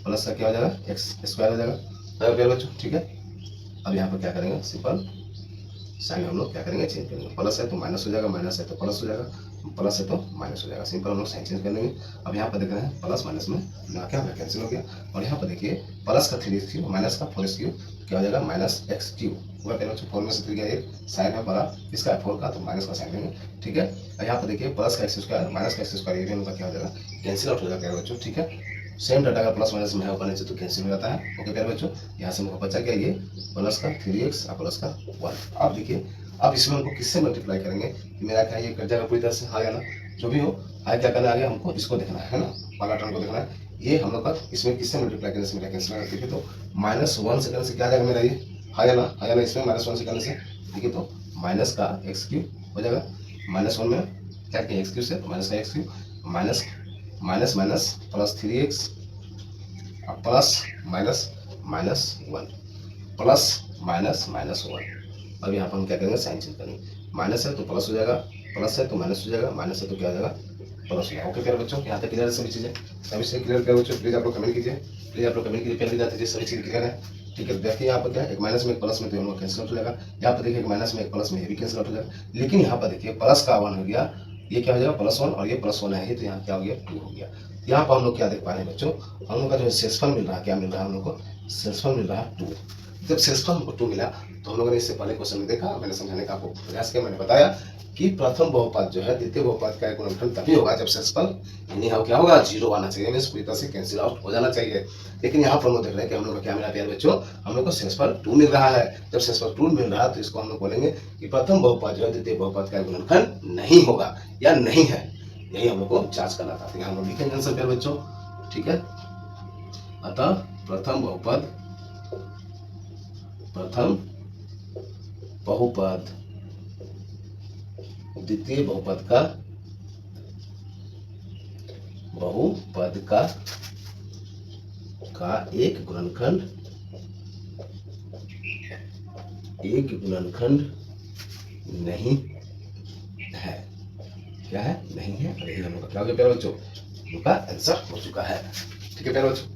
S1: प्लस का क्या हो जाएगा, x² हो जाएगा प्यारे बच्चों। ठीक है, अब यहाँ पर क्या करेंगे, सिंपल साइन हम लोग क्या करेंगे, चेंज करेंगे। प्लस है तो माइनस हो जाएगा, माइनस है तो प्लस हो जाएगा, प्लस है तो माइनस हो जाएगा। सिंपल हम लोग साइन चेंज कर लेंगे। अब यहाँ पर देख रहे हैं प्लस माइनस में ना क्या होगा, कैंसिल हो गया। और यहाँ पर देखिए प्लस का 3x³ माइनस का 4x³ क्या हो जाएगा, माइनस x³ होगा प्यारे बच्चों। 4 में से 3 गया, एक साइन है बड़ा इसका 4 का, तो माइनस का साइन लेंगे। ठीक है, और यहाँ पर देखिए प्लस का x² माइनस का x², ये भी उनका क्या हो जाएगा, कैंसिल आउट हो जाएगा प्यारे बच्चों। ठीक है, सेम डाटा का प्लस माइनस में है ऊपर नीचे तो कैंसिल हो जाता है। ओके प्यारे बच्चों, यहाँ से हमको बचा क्या, ये प्लस का 3x और प्लस का 1। अब देखिए अब इसमें हमको किससे मल्टीप्लाई करेंगे, मेरा क्या ये कट जाएगा पूरी तरह से, हाँ या ना, जो भी हो आगे क्या करना है, आगे हमको इसको देखना है ना, वाला टर्म को देखना है। ये हम लोग का इसमें किससे मल्टीप्लाई करने से मेरा कैंसिल होगा, देखिए तो -1 से करने से क्या आ जाएगा मेरा, ये हाँ या ना, इसमें -1 से करने से देखिए तो माइनस का x³ हो जाएगा। -1 में क्या किया x³ से, तो माइनस का x³ minus minus minus plus 3x plus -1 plus -1। अब यहाँ पर हम क्या करेंगे, साइन चेंज करेंगे। माइनस है तो प्लस हो जाएगा, प्लस है तो माइनस हो जाएगा, माइनस है तो क्या हो जाएगा, प्लस हो जाएगा। ओके प्यारे बच्चों, यहाँ तक क्लियर है सभी चीज़ें, सभी चीज़ें क्लियर प्यारे बच्चों। प्लीज़ आप लोग कमेंट कीजिए, प्लीज़ आप लोग कमेंट कीजिए प्यारे विद्यार्थी जी, सभी चीज़ क्लियर है। ठीक है, देखिए यहाँ पर क्या है, एक माइनस में एक प्लस में तो हम लोग कैंसिल आउट हो जाएगा। यहाँ पर देखिए एक माइनस में एक प्लस में ये भी कैंसिल आउट हो जाएगा। लेकिन यहाँ पर देखिए प्लस का 1 हो गया, ये क्या हो जाएगा +1 और ये +1 है, तो यहाँ क्या हो गया 2 हो गया। यहाँ पर हम लोग क्या देख पा रहे हैं बच्चों, हम लोग का जो शेषफल मिल रहा है, क्या मिल रहा है हम लोग को, शेषफल मिल रहा है 2। जब शेषफल हमको 2 मिला तो हम लोगों ने इससे पहले क्वेश्चन में देखा, मैंने समझाने का आपको प्रयास किया, मैंने बताया कि प्रथम बहुपद जो है द्वितीय बहुपद का गुणनखंड तभी होगा जब शेषफल क्या होगा, 0 आना चाहिए, मींस पूरी तरह से कैंसिल आउट हो जाना चाहिए। लेकिन यहाँ पर हम लोग देख रहे हैं कि हम लोग को क्या मिला प्यारे बच्चों, हम लोग को शेषफल 2 मिल रहा है। जब शेषफल 2 मिल रहा है तो इसको हम लोग बोलेंगे कि प्रथम बहुपद जो है द्वितीय बहुपद का गुणनखंड नहीं होगा या नहीं है, यही हम लोग को जांच करना था। यहाँ हम लोग लिखेंगे आंसर प्यारे बच्चों, ठीक है। अतः प्रथम बहुपद द्वितीय बहुपद का एक गुणनखंड नहीं है। क्या है, नहीं है। और यही हम लोग का क्या हो गया प्यारे बच्चों, हम लोग का आंसर हो चुका है। ठीक है प्यारे बच्चों,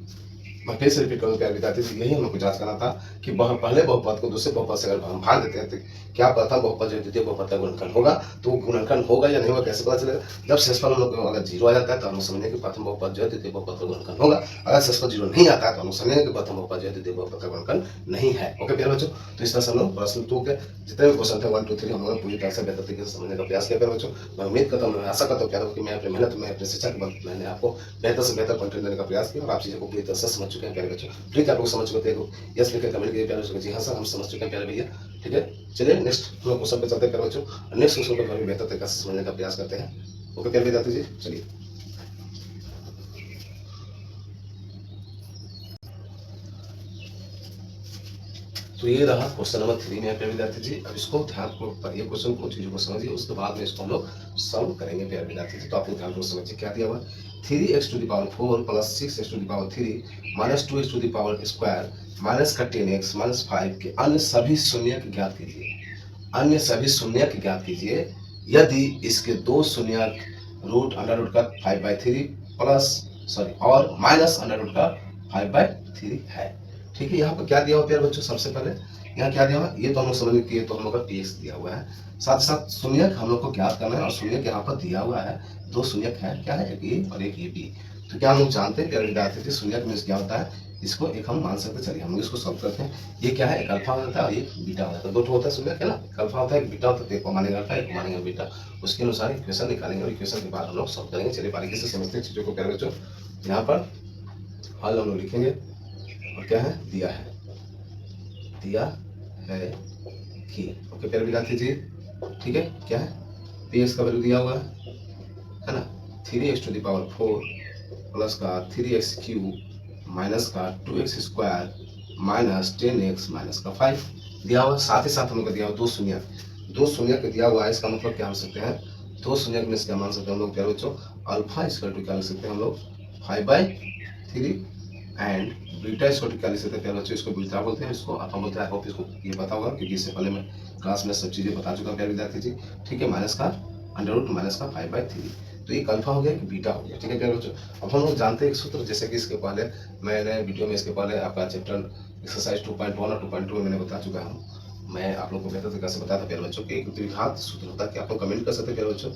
S1: मैं फिर से रिपीट करूँ प्यारे विद्यार्थी, यही हम लोग को जांच करना था कि पहले बहुपद को दूसरे बहुपद से अगर हम भाग देते हैं तो क्या प्रथम बहुपद जो द्वितीय बहुपद का गुणनखंड होगा, तो गुणनखंड होगा या नहीं होगा कैसे पता चलेगा। जब शेषफल हम लोग अगर 0 आ जाता है तो हम समझेंगे कि प्रथम बहुपद जो है द्वितीय बहुपद का गुणनखंड होगा। अगर शेषफल 0 नहीं आता है तो हम समझेंगे कि प्रथम बहुपद जो है द्वितीय बहुपद का गुणनखंड नहीं है। ओके प्यारे बच्चों, तो इस तरह से हम लोग प्रश्न 2 के जितने भी क्वेश्चन थे 1 2 3 हम लोगों ने पूरी तरह से बेहतर तरीके से समझने का प्रयास किया प्यारे बच्चों। मैं उम्मीद करता हूँ, मैं आशा करता हूँ प्यारे कि मैं अपनी मेहनत में अपने शिक्षा के बल मैंने आपको बेहतर से बेहतर कंटेंट देने का प्रयास किया और आप चीज़ों को पूरी तरह से समझ चुके हैं प्यारे बच्चों। प्लीज आप लोग समझ चुके थे, यस लिखकर कमेंट कीजिए प्यारे बच्चों। जी हाँ सर, हम समझ चुके हैं प्यारे भैया। ठीक है, चलिए नेक्स्ट हम लोग क्वेश्चन पे चलते हैं प्यारे बच्चों। नेक्स्ट क्वेश्चन को थोड़ी बेहतर तरीके से समझने का प्रयास करते हैं। ओके प्यारे विद्यार्थी जी, चलिए। तो ये रहा क्वेश्चन नंबर 3 में प्यारे विद्यार्थी जी। अब इसको ध्यान को पढ़िए, क्वेश्चन को, चीजों को समझिए, उसके बाद में इसको हम लोग सॉल्व करेंगे प्यारे विद्यार्थी जी। तो आप लोग ध्यान को समझिए क्या दिया हुआ, 3x to the power 4 plus 6x to the power 3 minus 2x to the power square minus का 10x माइनस 5 के अन्य सभी शून्य की ज्ञात कीजिए। अन्य सभी शून्य की ज्ञात कीजिए यदि इसके दो शून्य रूट अंडर रूट का 5/3 प्लस और माइनस अंडर रूट का 5/3 है। ठीक है, यहाँ पर क्या दिया हुआ प्यारे बच्चों, सबसे पहले यहाँ क्या दिया हुआ, ये तो हम लोग समझ कि तो हम लोग का px दिया हुआ है, साथ साथ शून्य हम लोग को ज्ञात करना है और शून्य यहाँ पर दिया हुआ है, दो शून्य है, क्या है, एक ए और एक ए बी। तो क्या हम लोग जानते हैं प्यारे विद्यार्थी, शून्य मीन्स क्या होता है, इसको एक हम मान सकते हैं। चलिए हम लोग इसको सॉल्व करते हैं। ये क्या है, एक अल्फा होता है और एक बीटा होता है, दो होता है शून्य है ना, एक अल्फा होता है एक बीटा होता है, एक को मानेंगे अल्फा एक को मानेंगे बीटा, उसके अनुसार इक्वेशन निकालेंगे और इक्वेशन के बाद हम लोग सॉल्व करेंगे। चलिए बारीकी से समझते हैं चीजों को प्यारे बच्चों। यहाँ पर हल हम लोग लिखेंगे और क्या है, दिया है कि, ओके प्यारे विद्यार्थी जी, ठीक है, क्या है, px का वैल्यू दिया हुआ है ना, 3x to the power 4 plus का 3x क्यूब माइनस का 2x square minus 10x minus का 5 दिया हुआ। साथ ही साथ हम लोग का दिया हुआ दो शून्य का दिया हुआ है। इसका मतलब क्या मान सकते हैं, दो शून्य में क्या मान सकते हैं हम लोग प्यारे बच्चों, अल्फा इसका क्या लिख सकते हैं हम लोग 5/3 एंड बीटा इसको क्या लिख सकते हैं प्यारे बच्चों, इसको बीटा बोलते हैं, इसको अल्फा बोलते हैं। होप इसको ये पता होगा क्योंकि इससे पहले मैं क्लास में सब चीजें बता चुका हूँ प्यारे विद्यार्थी जी। ठीक है, माइनस का अंडर रूट माइनस का 5/3, तो एक अल्फा हो गया एक बीटा हो गया। ठीक है प्यारे बच्चों, अब हम लोग जानते हैं एक सूत्र, जैसे कि इसके पहले मैंने वीडियो में इसके पहले आपका चैप्टर एक्सरसाइज 2.1 और 2.2 में मैंने बता चुका हूँ। मैं आप लोग को बेहतर तरीके से बताया था प्यारे बच्चों कि एक द्विघात सूत्र होता है। कि आप लोग कमेंट कर सकते हैं प्यारे बच्चों,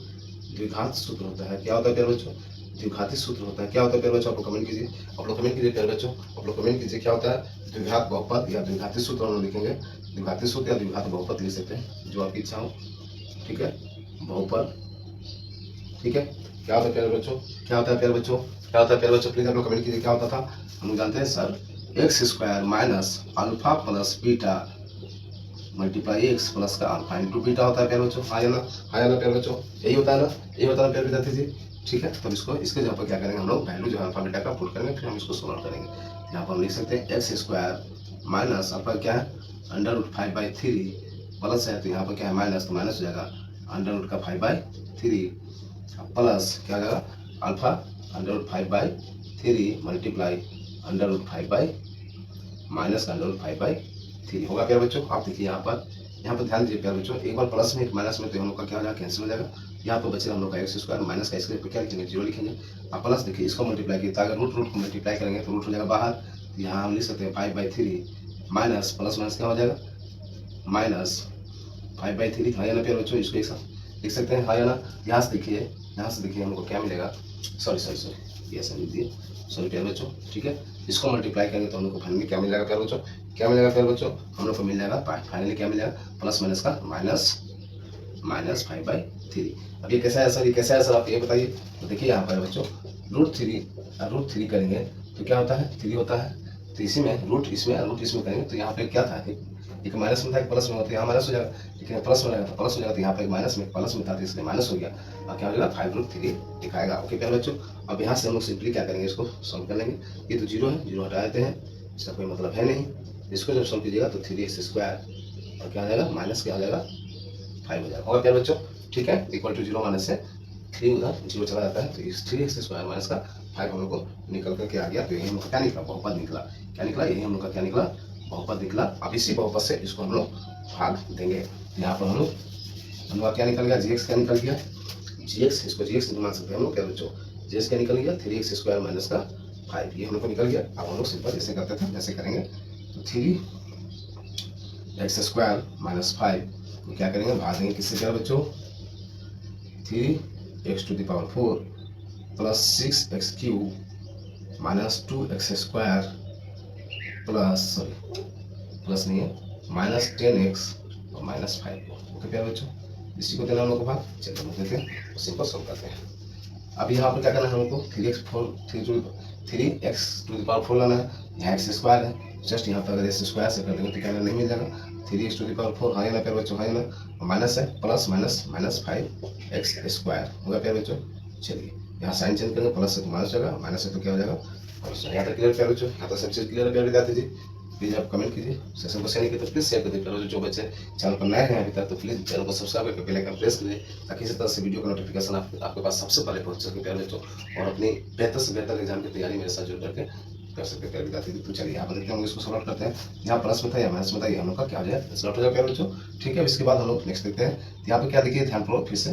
S1: द्विघात सूत्र होता है, क्या होता है प्यारे बच्चों, द्विघाती सूत्र होता है, क्या होता है प्यारे बच्चों, आप लोग कमेंट कीजिए, आप लोग कमेंट कीजिए प्यारे बच्चों, आप लोग कमेंट कीजिए क्या होता है, द्विघात बहुपद या द्विघाती सूत्र हम लोग लिखेंगे, द्विघाती सूत्र या द्विघात बहुपद लिख सकते हैं, जो आपकी इच्छा हो। ठीक है, बहुपद, ठीक है, क्या होता है प्यारे बच्चों, क्या होता है प्यारे बच्चों, क्या होता है प्यारे बच्चों, प्लीज आप लोग कमेंट कीजिए क्या होता था। हम लोग जानते हैं sir, x square minus alpha plus beta multiply x plus का अल्फा इंटू बीटा होता है प्यारे बच्चों। हाँ या ना, हाँ या ना प्यारे बच्चों, यही होता है ना, यही होता है प्यारे विद्यार्थी जी। ठीक है, तब इसको इसके जगह पर क्या करेंगे हम लोग, वैल्यू जो है अल्फा बीटा का पुट करेंगे, फिर हम इसको सॉल्व करेंगे। यहाँ पर हम लिख सकते हैं एक्स स्क्वायर माइनस अल्फा क्या है अंडर रूट 5/3 प्लस है, तो यहाँ पर क्या है माइनस, तो माइनस हो जाएगा अंडर रूट का 5/3 प्लस क्या हो जाएगा alpha under root 5/3 multiply under root 5 minus का अंडर रूट 5/3 होगा प्यारे बच्चों। आप देखिए यहाँ पर ध्यान दीजिए प्यारे बच्चों, एक बार प्लस में एक माइनस में तो हम लोग का क्या हो जाएगा, कैंसिल हो जाएगा। यहाँ पर बचे हम लोग का एक्स स्क्वायर माइनस का, इसके लिए क्या लिखेंगे, 0 लिखेंगे। आप प्लस देखिए इसको मल्टीप्लाई किया, अगर रूट को मल्टीप्लाई करेंगे तो रूट हो जाएगा बाहर, यहाँ हम लिख सकते हैं 5/3 माइनस प्लस माइनस क्या हो जाएगा माइनस 5/3। हाँ या ना प्यारे बच्चों, इसको एक साथ लिख सकते हैं, हाँ या ना। यहाँ से देखिए हमको क्या मिलेगा, सॉरी ये ऐसा लिख दिए, सॉरी प्यारे बच्चों। ठीक है, इसको मल्टीप्लाई करेंगे तो हम लोग को फाइनली क्या मिलेगा प्यारे बच्चों, क्या मिलेगा प्यारे बच्चों, हम लोग को मिल जाएगा फाइनली क्या मिलेगा, प्लस माइनस का माइनस 5/3। अब ये कैसा है सर, ये कैसा है सर, आप ये बताइए। तो देखिए यहाँ पर बच्चों √3 करेंगे तो क्या होता है, 3 होता है। तो इसी में रूट इसमें करेंगे तो यहाँ पे क्या था, एक माइनस में था, एक प्लस में होता है, यहाँ माइनस हो जाएगा, लेकिन प्लस में रहेगा तो प्लस हो जाएगा। तो यहाँ पे एक माइनस में प्लस में था तो इसलिए माइनस हो गया, और क्या हो जाएगा 5√3 दिखाएगा। ओके प्यारे बच्चों, अब यहाँ से हम लोग सिंपली क्या करेंगे, इसको सॉल्व कर लेंगे। ये तो जीरो है, जीरो हटा देते हैं, इसका कोई मतलब है नहीं। इसको जब सॉल्व कीजिएगा तो 3x² और क्या हो जाएगा, माइनस क्या हो जाएगा 5 हो जाएगा। होगा प्यारे बच्चों, ठीक है, इक्वल टू 0 माइनस से 3 उधर 0 चला जाता है, तो इस 3x² माइनस का 5 हम लोग को निकल करके आ गया। तो यही हम लोग का क्या निकला, बहुपद निकला। क्या निकला, यही हम लोग का क्या निकला, बहुपद निकला। अब इसी बहुपद से इसको हम लोग भाग देंगे। यहाँ पर हम लोग का क्या निकल गया, gx क्या निकल गया, gx, इसको gx मान सकते हैं हम लोग क्या बच्चों, gx क्या निकल गया, 3x² माइनस का 5, ये हम लोग को निकल गया। अब हम लोग सिंपल जैसे करते थे वैसे करेंगे। तो 3x² माइनस 5 को क्या करेंगे, भाग देंगे किससे क्या बच्चों, 3x⁴ plus 6x³ minus 2x² plus नहीं है, माइनस 10x और माइनस 5। ओके प्यारे बच्चों, इसी को देना हम लोग को भाग। चलिए हम देते हैं और सिंपल सॉल्व करते हैं। अब यहाँ पर क्या करना है हमको, 3x⁴ लाना है, यहाँ x² है, जस्ट यहाँ पर अगर x² से कर देंगे तो क्या नहीं मिल जाएगा, 3x⁴ हाँ ना प्यारे बच्चों, हाँ ना, माइनस है, प्लस माइनस माइनस 5x² होगा प्यारे बच्चों। चलिए यहाँ साइन चेंज करेंगे, प्लस से तो माइनस जाएगा, माइनस से तो क्या हो जाएगा प्लस। यहाँ तक क्लियर प्यारे बच्चों, यहाँ तक सब चीज़ क्लियर है प्यारे विद्यार्थी जी। प्लीज़ आप कमेंट कीजिए, सेशन को शेयर नहीं किया तो प्लीज़ शेयर कर दीजिए। जो बच्चे चैनल पर नए हैं अभी तक तो प्लीज़ चैनल को सब्सक्राइब करके बेल आइकन प्रेस कीजिए, ताकि इसी तरह से वीडियो का नोटिफिकेशन आपके पास सबसे पहले पहुंच सके प्यारे बच्चों, और अपनी बेहतर से बेहतर एग्जाम की तैयारी मेरे साथ जुड़ करके कर सकते प्यारे विद्यार्थी। तो चलिए यहाँ पर देखते हैं, हम इसको सॉल्व करते हैं। यहाँ प्लस में था या माइनस में था, ये हम लोग का क्या हो जाए सॉल्व हो जाए प्यारे बच्चों। ठीक है, इसके बाद हम लोग नेक्स्ट देखते हैं। यहाँ पे क्या देखिए, ध्यान पूर्वक फिर से,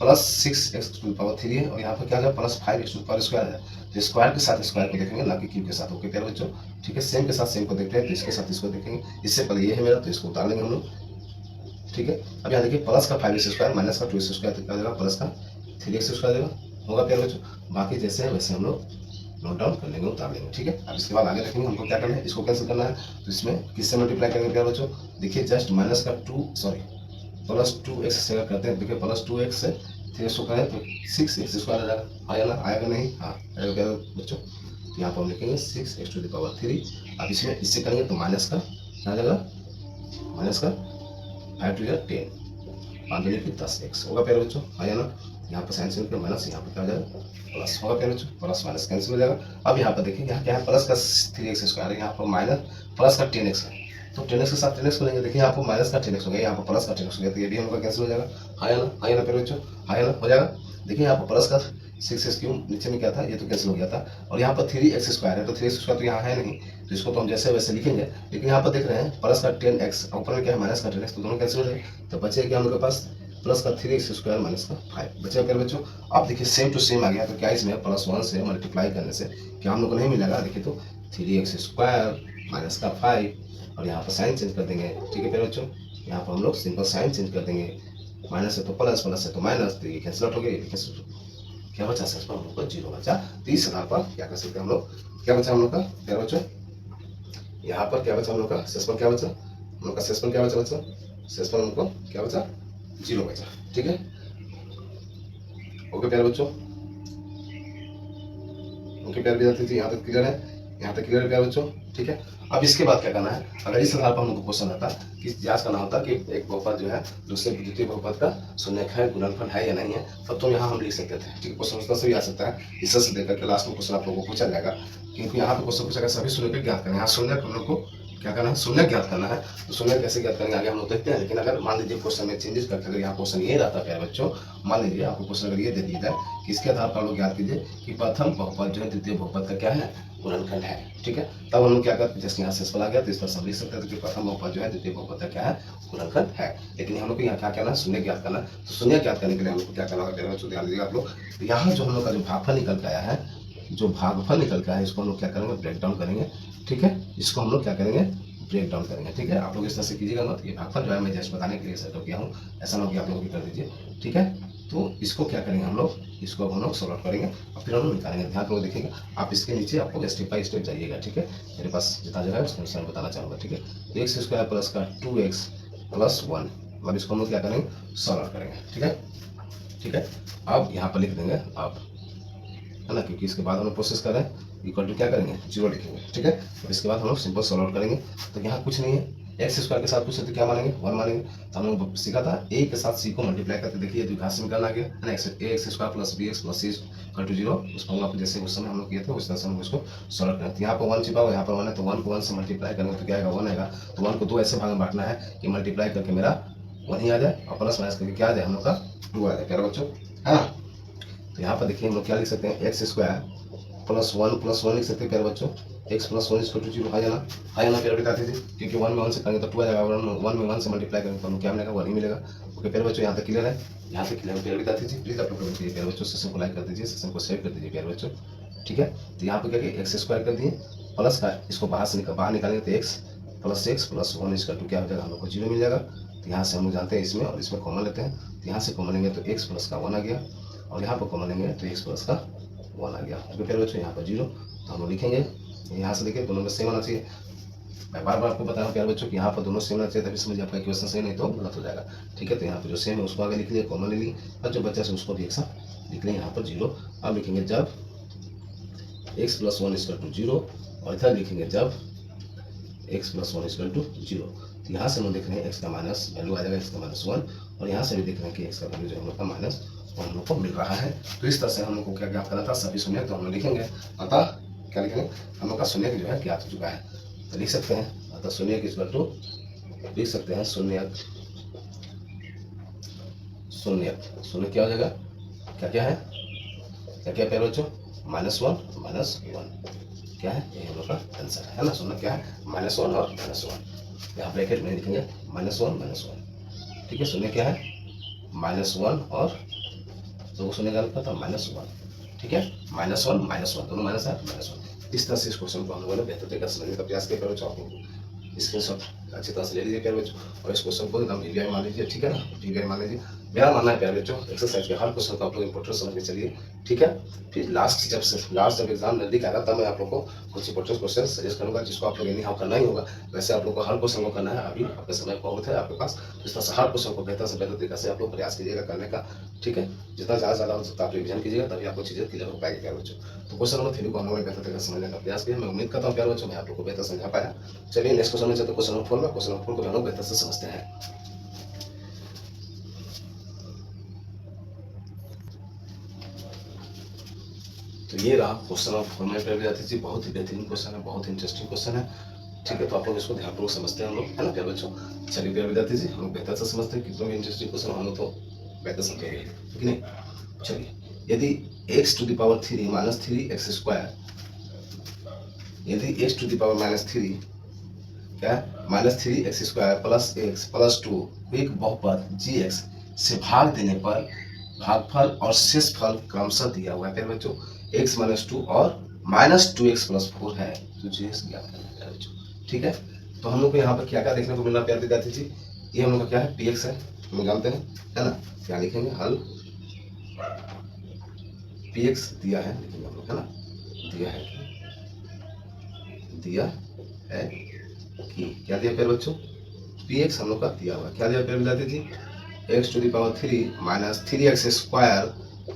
S1: प्लस 6x⁴ है और यहाँ पर क्या है प्लस 5x² है। तो स्क्वायर के साथ स्क्वायर को देखेंगे, ना कि क्यूब के साथ। ओके प्यारे बच्चों, ठीक है, सेम के साथ सेम को देखते हैं, तो इसके साथ इसको देखेंगे। इससे पहले ये है मेरा, तो इसको उतार लेंगे हम लोग। ठीक है, अब यहाँ देखिए, प्लस का 5x² माइनस का 2x² तो क्या देगा, प्लस का 3x² देगा। होगा प्यारे बच्चों, बाकी जैसे है वैसे हम लोग नोट डाउन कर लेंगे, उतार लेंगे। ठीक है, अब इसके बाद आगे देखेंगे हमको क्या करना है, इसको कैंसिल करना है। तो इसमें किससे मल्टीप्लाई करेंगे प्यारे बच्चों, देखिए जस्ट माइनस का प्लस 2x से करते हैं। देखिए प्लस 2x से 3x को करें तो 6x² आ जाएगा, आया ना, आएगा नहीं, हाँ आएगा प्यारे बच्चों। तो यहाँ पर हम लिखेंगे 6x⁴। अब इसमें इससे करेंगे तो माइनस का क्या आ जाएगा, माइनस का 5 × 10, 5 × 10x होगा प्यारे बच्चों, आया ना। यहाँ पर साइन चेंज कर माइनस, यहाँ पर क्या हो जाएगा प्लस, होगा प्यारे बच्चों, प्लस माइनस कैंसिल हो जाएगा। अब यहाँ पर देखिए, यहाँ क्या है, प्लस का 3x², यहाँ पर माइनस प्लस का 10x है, तो 10x के साथ 10x को लेंगे। देखिए यहाँ पर माइनस का 10x हो गया, यहाँ पर प्लस का 10x हो गया, तो ये भी हम लोग का कैंसिल हो जाएगा। हाँ या ना, हाँ या ना प्यारे बच्चों, हाँ या ना, हो जाएगा। देखिए यहाँ पर प्लस का 6x³ नीचे में क्या था, ये तो कैंसिल हो गया था, और यहाँ पर 3x² है, तो 3x² तो यहाँ है नहीं, तो इसको तो हम जैसे वैसे लिखेंगे। लेकिन यहाँ पर देख रहे हैं प्लस का 10x, ऊपर में क्या है माइनस का 10x, तो दोनों कैंसिल हो जाए, तो बचे क्या हम लोग के पास, प्लस का 3x² माइनस का 5 बचेगा प्यारे बच्चों। अब देखिए सेम टू सेम आ गया, तो क्या इसमें प्लस 1 से मल्टीप्लाई करने से क्या हम लोग को नहीं मिलेगा, देखिए तो 3x² माइनस का 5, और यहाँ पर साइन चेंज कर देंगे। ठीक है प्यारे बच्चों, यहाँ पर हम लोग सिंपल साइन चेंज कर देंगे, माइनस से तो प्लस, प्लस से तो माइनस, तो ये कैंसिल आउट हो गया, ये कैंसिल, क्या बचा शेष पर हम लोग को 0 बचा। तो इस आधार पर क्या कर सकते हैं हम लोग, क्या बचा हम लोग का प्यारे बच्चों, यहाँ पर क्या बचा हम लोग का शेष पर, क्या बचा हम लोग का शेष पर, क्या बचा बच्चा, शेष पर हम लोग को क्या बचा 0 बचा। ठीक है, ओके प्यारे बच्चों, ओके प्यारे विद्यार्थी, यहाँ तक क्लियर है, यहाँ तक क्लियर है प्यारे बच्चों। ठीक है, अब इसके बाद क्या करना है, अगर इस आधार पर हम लोग को क्वेश्चन आता कि जांच करना होता कि एक बहुपद जो है दूसरे द्वितीय बहुपद का शून्यक है, गुणनफल है या नहीं है, तब तो यहाँ हम लिख सकते थे। ठीक है, क्वेश्चन उस तरह से भी आ सकता है, इससे से देकर के लास्ट में क्वेश्चन आप लोगों को पूछा जाएगा, क्योंकि यहाँ पे क्वेश्चन पूछा गया सभी शून्य ज्ञात करना है। यहाँ शून्य हम लोग को क्या करना है, शून्य ज्ञात करना है। तो शून्य कैसे ज्ञात करेंगे आगे हम लोग देखते हैं। लेकिन अगर मान लीजिए क्वेश्चन में चेंजेस करके अगर यहाँ क्वेश्चन ये रहता है बच्चों, मान लीजिए आपको क्वेश्चन अगर ये दे दिया जाए कि इसके आधार पर हम लोग ज्ञात कीजिए कि प्रथम बहुपद जो है द्वितीय बहुपद का क्या है, गुणनखंड है। ठीक है, तब हम लोग क्या करते हैं, जैसे यहाँ से आ गया तो इस पर सब लिख सकते हैं कि प्रथम बहुपद जो है द्वितीय बहुपद का क्या है, गुणनखंड है। लेकिन हम लोग को यहाँ क्या करना है, शून्य ज्ञात करना है। तो शून्य ज्ञात करने के लिए हम लोग को क्या करना होगा, ध्यान दीजिएगा आप लोग। तो यहाँ जो हम लोग का जो भागफल निकल के आया है, जो भागफल निकल के आया है, इसको हम लोग क्या करेंगे, ब्रेक डाउन करेंगे। ठीक है, इसको हम लोग क्या करेंगे, ब्रेक डाउन करेंगे। ठीक है, आप लोग इस तरह से कीजिएगा मत, ये भागफल जो है मैं जस्ट बताने के लिए सेट किया हूँ, ऐसा ना हो कि आप लोग भी कर दीजिए। ठीक है, तो इसको क्या करेंगे हम लोग, इसको अब हम लोग सॉल्व करेंगे और फिर हम लोग निकालेंगे। ध्यान को देखिएगा, आप इसके नीचे आपको स्टेप बाय स्टेप जाइएगा, ठीक है। मेरे पास जितना जगह है उसके अनुसार बताना चाहूँगा, ठीक है। एक्स स्क्वायर प्लस का 2x प्लस 1, अब इसको हम लोग क्या करेंगे, सॉल्व करेंगे, ठीक है। ठीक है, अब यहाँ पर लिख देंगे अब, है ना, क्योंकि इसके बाद हम लोग प्रोसेस कर रहे हैं, इक्वल टू क्या करेंगे, 0 लिखेंगे, ठीक है। और इसके बाद हम लोग सिंपल सॉल्व करेंगे। तो यहाँ कुछ नहीं है, एक्स स्क्वायर के साथ कुछ तो क्या मानेंगे, 1 मानेंगे। तो हम लोग सीखा था ए के साथ सी को मल्टीप्लाई करके देखिए, द्विघात समीकरण आ गया, है ना। X square plus B X plus C equal to 0। उस फॉर्मूला को जैसे उस समय हम लोग किए थे उस तरह से हम इसको सॉल्व करें। तो यहाँ पर 1 छिपा हुआ, यहाँ पर 1 है, तो 1 को 1 से मल्टीप्लाई करेंगे तो क्या आएगा, 1 आएगा। तो 1 को 2 ऐसे भाग में बांटना है कि मल्टीप्लाई करके मेरा 1 ही आ जाए और प्लस माइनस करके क्या आ जाए हम लोग का 2 आ जाए, प्यारे बच्चों, है ना। तो यहाँ पर देखिए हम लोग क्या लिख सकते हैं, एक्स स्क्वायर प्लस 1 लिख सकते हैं प्यारे बच्चों, एक्स प्लस 1 इक्वल टू 0, है ना, है ना प्यारे बता दीजिए, क्योंकि 1 में 1 से करेंगे तो 2 आ जाएगा, 1 में 1 से मल्टीप्लाई करेंगे तो हमें क्या मिलेगा, 1 ही मिलेगा। ओके प्यारे बच्चों, यहाँ तक क्लियर है, यहाँ तक क्लियर प्यारे बता दीजिए। प्लीज आप लोग कमेंट कीजिए प्यारे बच्चों, सेशन को लाइक कर दीजिए, सेशन को शेयर कर दीजिए प्यारे बच्चों, ठीक है। तो यहाँ पर क्या किया, एक्स स्क्वायर कर दिए प्लस का, इसको बाहर निकालेंगे तो एक्स प्लस 1 इसका 2 क्या हो जाएगा, हम लोग को 0 मिल जाएगा। तो यहाँ से हम लोग जानते हैं इसमें और इसमें कॉमन लेते हैं, तो यहाँ से कॉमन लेंगे तो एक्स प्लस का 1 आ गया और यहाँ पर कॉमन लेंगे तो एक्स प्लस का 1 आ गया। ओके प्यारे बच्चों, यहाँ पर 0, तो हम लोग लिखेंगे, यहाँ से देखिए दोनों में सेम आना चाहिए। मैं बार बार आपको बता रहा हूँ प्यारे बच्चों कि यहाँ पर दोनों सेम आना चाहिए, तभी समझिए आपका क्वेश्चन सही, नहीं तो गलत हो जाएगा, ठीक है। तो यहाँ पर जो सेम है उसको आगे लिख लिए, कॉमन ले ली, और जो बच्चा से उसको भी एक साथ लिख लें, यहाँ पर 0। अब लिखेंगे जब एक्स प्लस 1 इक्वल टू 0, और इधर लिखेंगे जब एक्स प्लस 1 इक्वल टू 0। तो यहाँ से हम देख रहे हैं एक्स का माइनस वैल्यू आ जाएगा, एक्स का -1, और यहाँ से भी देख रहे हैं कि एक्स का वैल्यू जो हम लोग का माइनस और हम लोग को मिल रहा है। तो इस तरह से हम लोग को क्या ज्ञात करना था, सभी शून्य तो हम लोग लिखेंगे, अतः क्या लिखेंगे, हम लोग का शून्य जो है ज्ञात हो चुका है। तो लिख सकते हैं अतः शून्य की इक्वल टू, लिख सकते हैं शून्य क्या हो जाएगा, क्या क्या है, क्या क्या प्यारे बच्चों, -1 क्या है, ये हम लोग का आंसर है ना। शून्य क्या है, -1 और -1, यहाँ ब्रैकेट में लिखेंगे -1, ठीक है। शून्य क्या है, -1 और दो शून्य का मतलब था -1, ठीक है। -1 दोनों माइनस है, -1। इस तरह से इस क्वेश्चन को हम लोगों ने बेहतर तरीके से समझने का प्रयास किया। प्यारे स्क्रीनशॉट अच्छी तरह से ले लीजिए प्यारे बच्चों, और इस क्वेश्चन को एकदम वीवीआई मान लीजिए, ठीक है ना, वीवीआई मान लीजिए। मेरा मानना है प्यारे बच्चों, एक्सरसाइज के हर क्वेश्चन को आप लोग इंपोर्टेंट समझ के चलिए, ठीक है। फिर लास्ट जब एग्जाम नजदीक आएगा तब मैं आप लोग को कुछ इंपोर्टेंट क्वेश्चन सजेस्ट करूंगा, जिसको आप लोग एनी हाउ करना ही होगा। वैसे आप लोग को हर क्वेश्चन को करना है, अभी आपके समय बहुत है आपके पास, इस तरह से हर क्वेश्चन को बेहतर से बेहतर तरीके से आप लोग प्रयास कीजिएगा करने का, ठीक है। जितना ज़्यादा हो सकता है आप रिविजन कीजिएगा, तभी आपको चीज़ें क्लियर हो पाएगी प्यारे बच्चों। तो क्वेश्चन नंबर 3 को हम लोगों ने बेहतर तरीके से समझने का प्रयास किया। मैं उम्मीद करता हूँ प्यारे बच्चों मैं आप लोग को बेहतर समझा पाया। चलिए नेक्स्ट क्वेश्चन में चलते, क्वेश्चन नंबर 4 में। क्वेश्चन नंबर 4 को हम लोग बेहतर से समझते हैं। तो ये रहा क्वेश्चन नंबर 4 में प्यारे विद्यार्थी जी, बहुत ही बेहतरीन क्वेश्चन है, बहुत ही इंटरेस्टिंग क्वेश्चन है, ठीक है। तो आप लोग इसको ध्यानपूर्वक समझते हैं हम लोग, है ना प्यारे बच्चों। चलिए प्यारे विद्यार्थी जी, हम लोग बेहतर से समझते हैं, कितना भी इंटरेस्टिंग क्वेश्चन हम लोग तो बेहतर समझेंगे, ठीक नहीं। चलिए, यदि x to the power 3 minus 3x square, यदि x टू द पावर -3 क्या -3x square plus x plus 2 एक बहुपद gx से भाग देने पर भागफल और शेषफल क्रमशः दिया हुआ है प्यारे बच्चों, x - 2 और -2x + 4 है, तो gx ज्ञात करना है प्यारे बच्चों, ठीक है। तो हम लोग को यहाँ पर क्या क्या देखने को मिल रहा है प्यारे विद्यार्थी जी, ये हम लोग का क्या है, px है, हम जानते हैं, है ना। क्या लिखेंगे, हल px दिया है, लिखेंगे हम लोग, है ना, दिया है कि क्या दिया प्यारे बच्चों, px हम लोग का दिया हुआ, क्या दिया प्यारे विद्यार्थी जी, x to the power 3 minus 3x square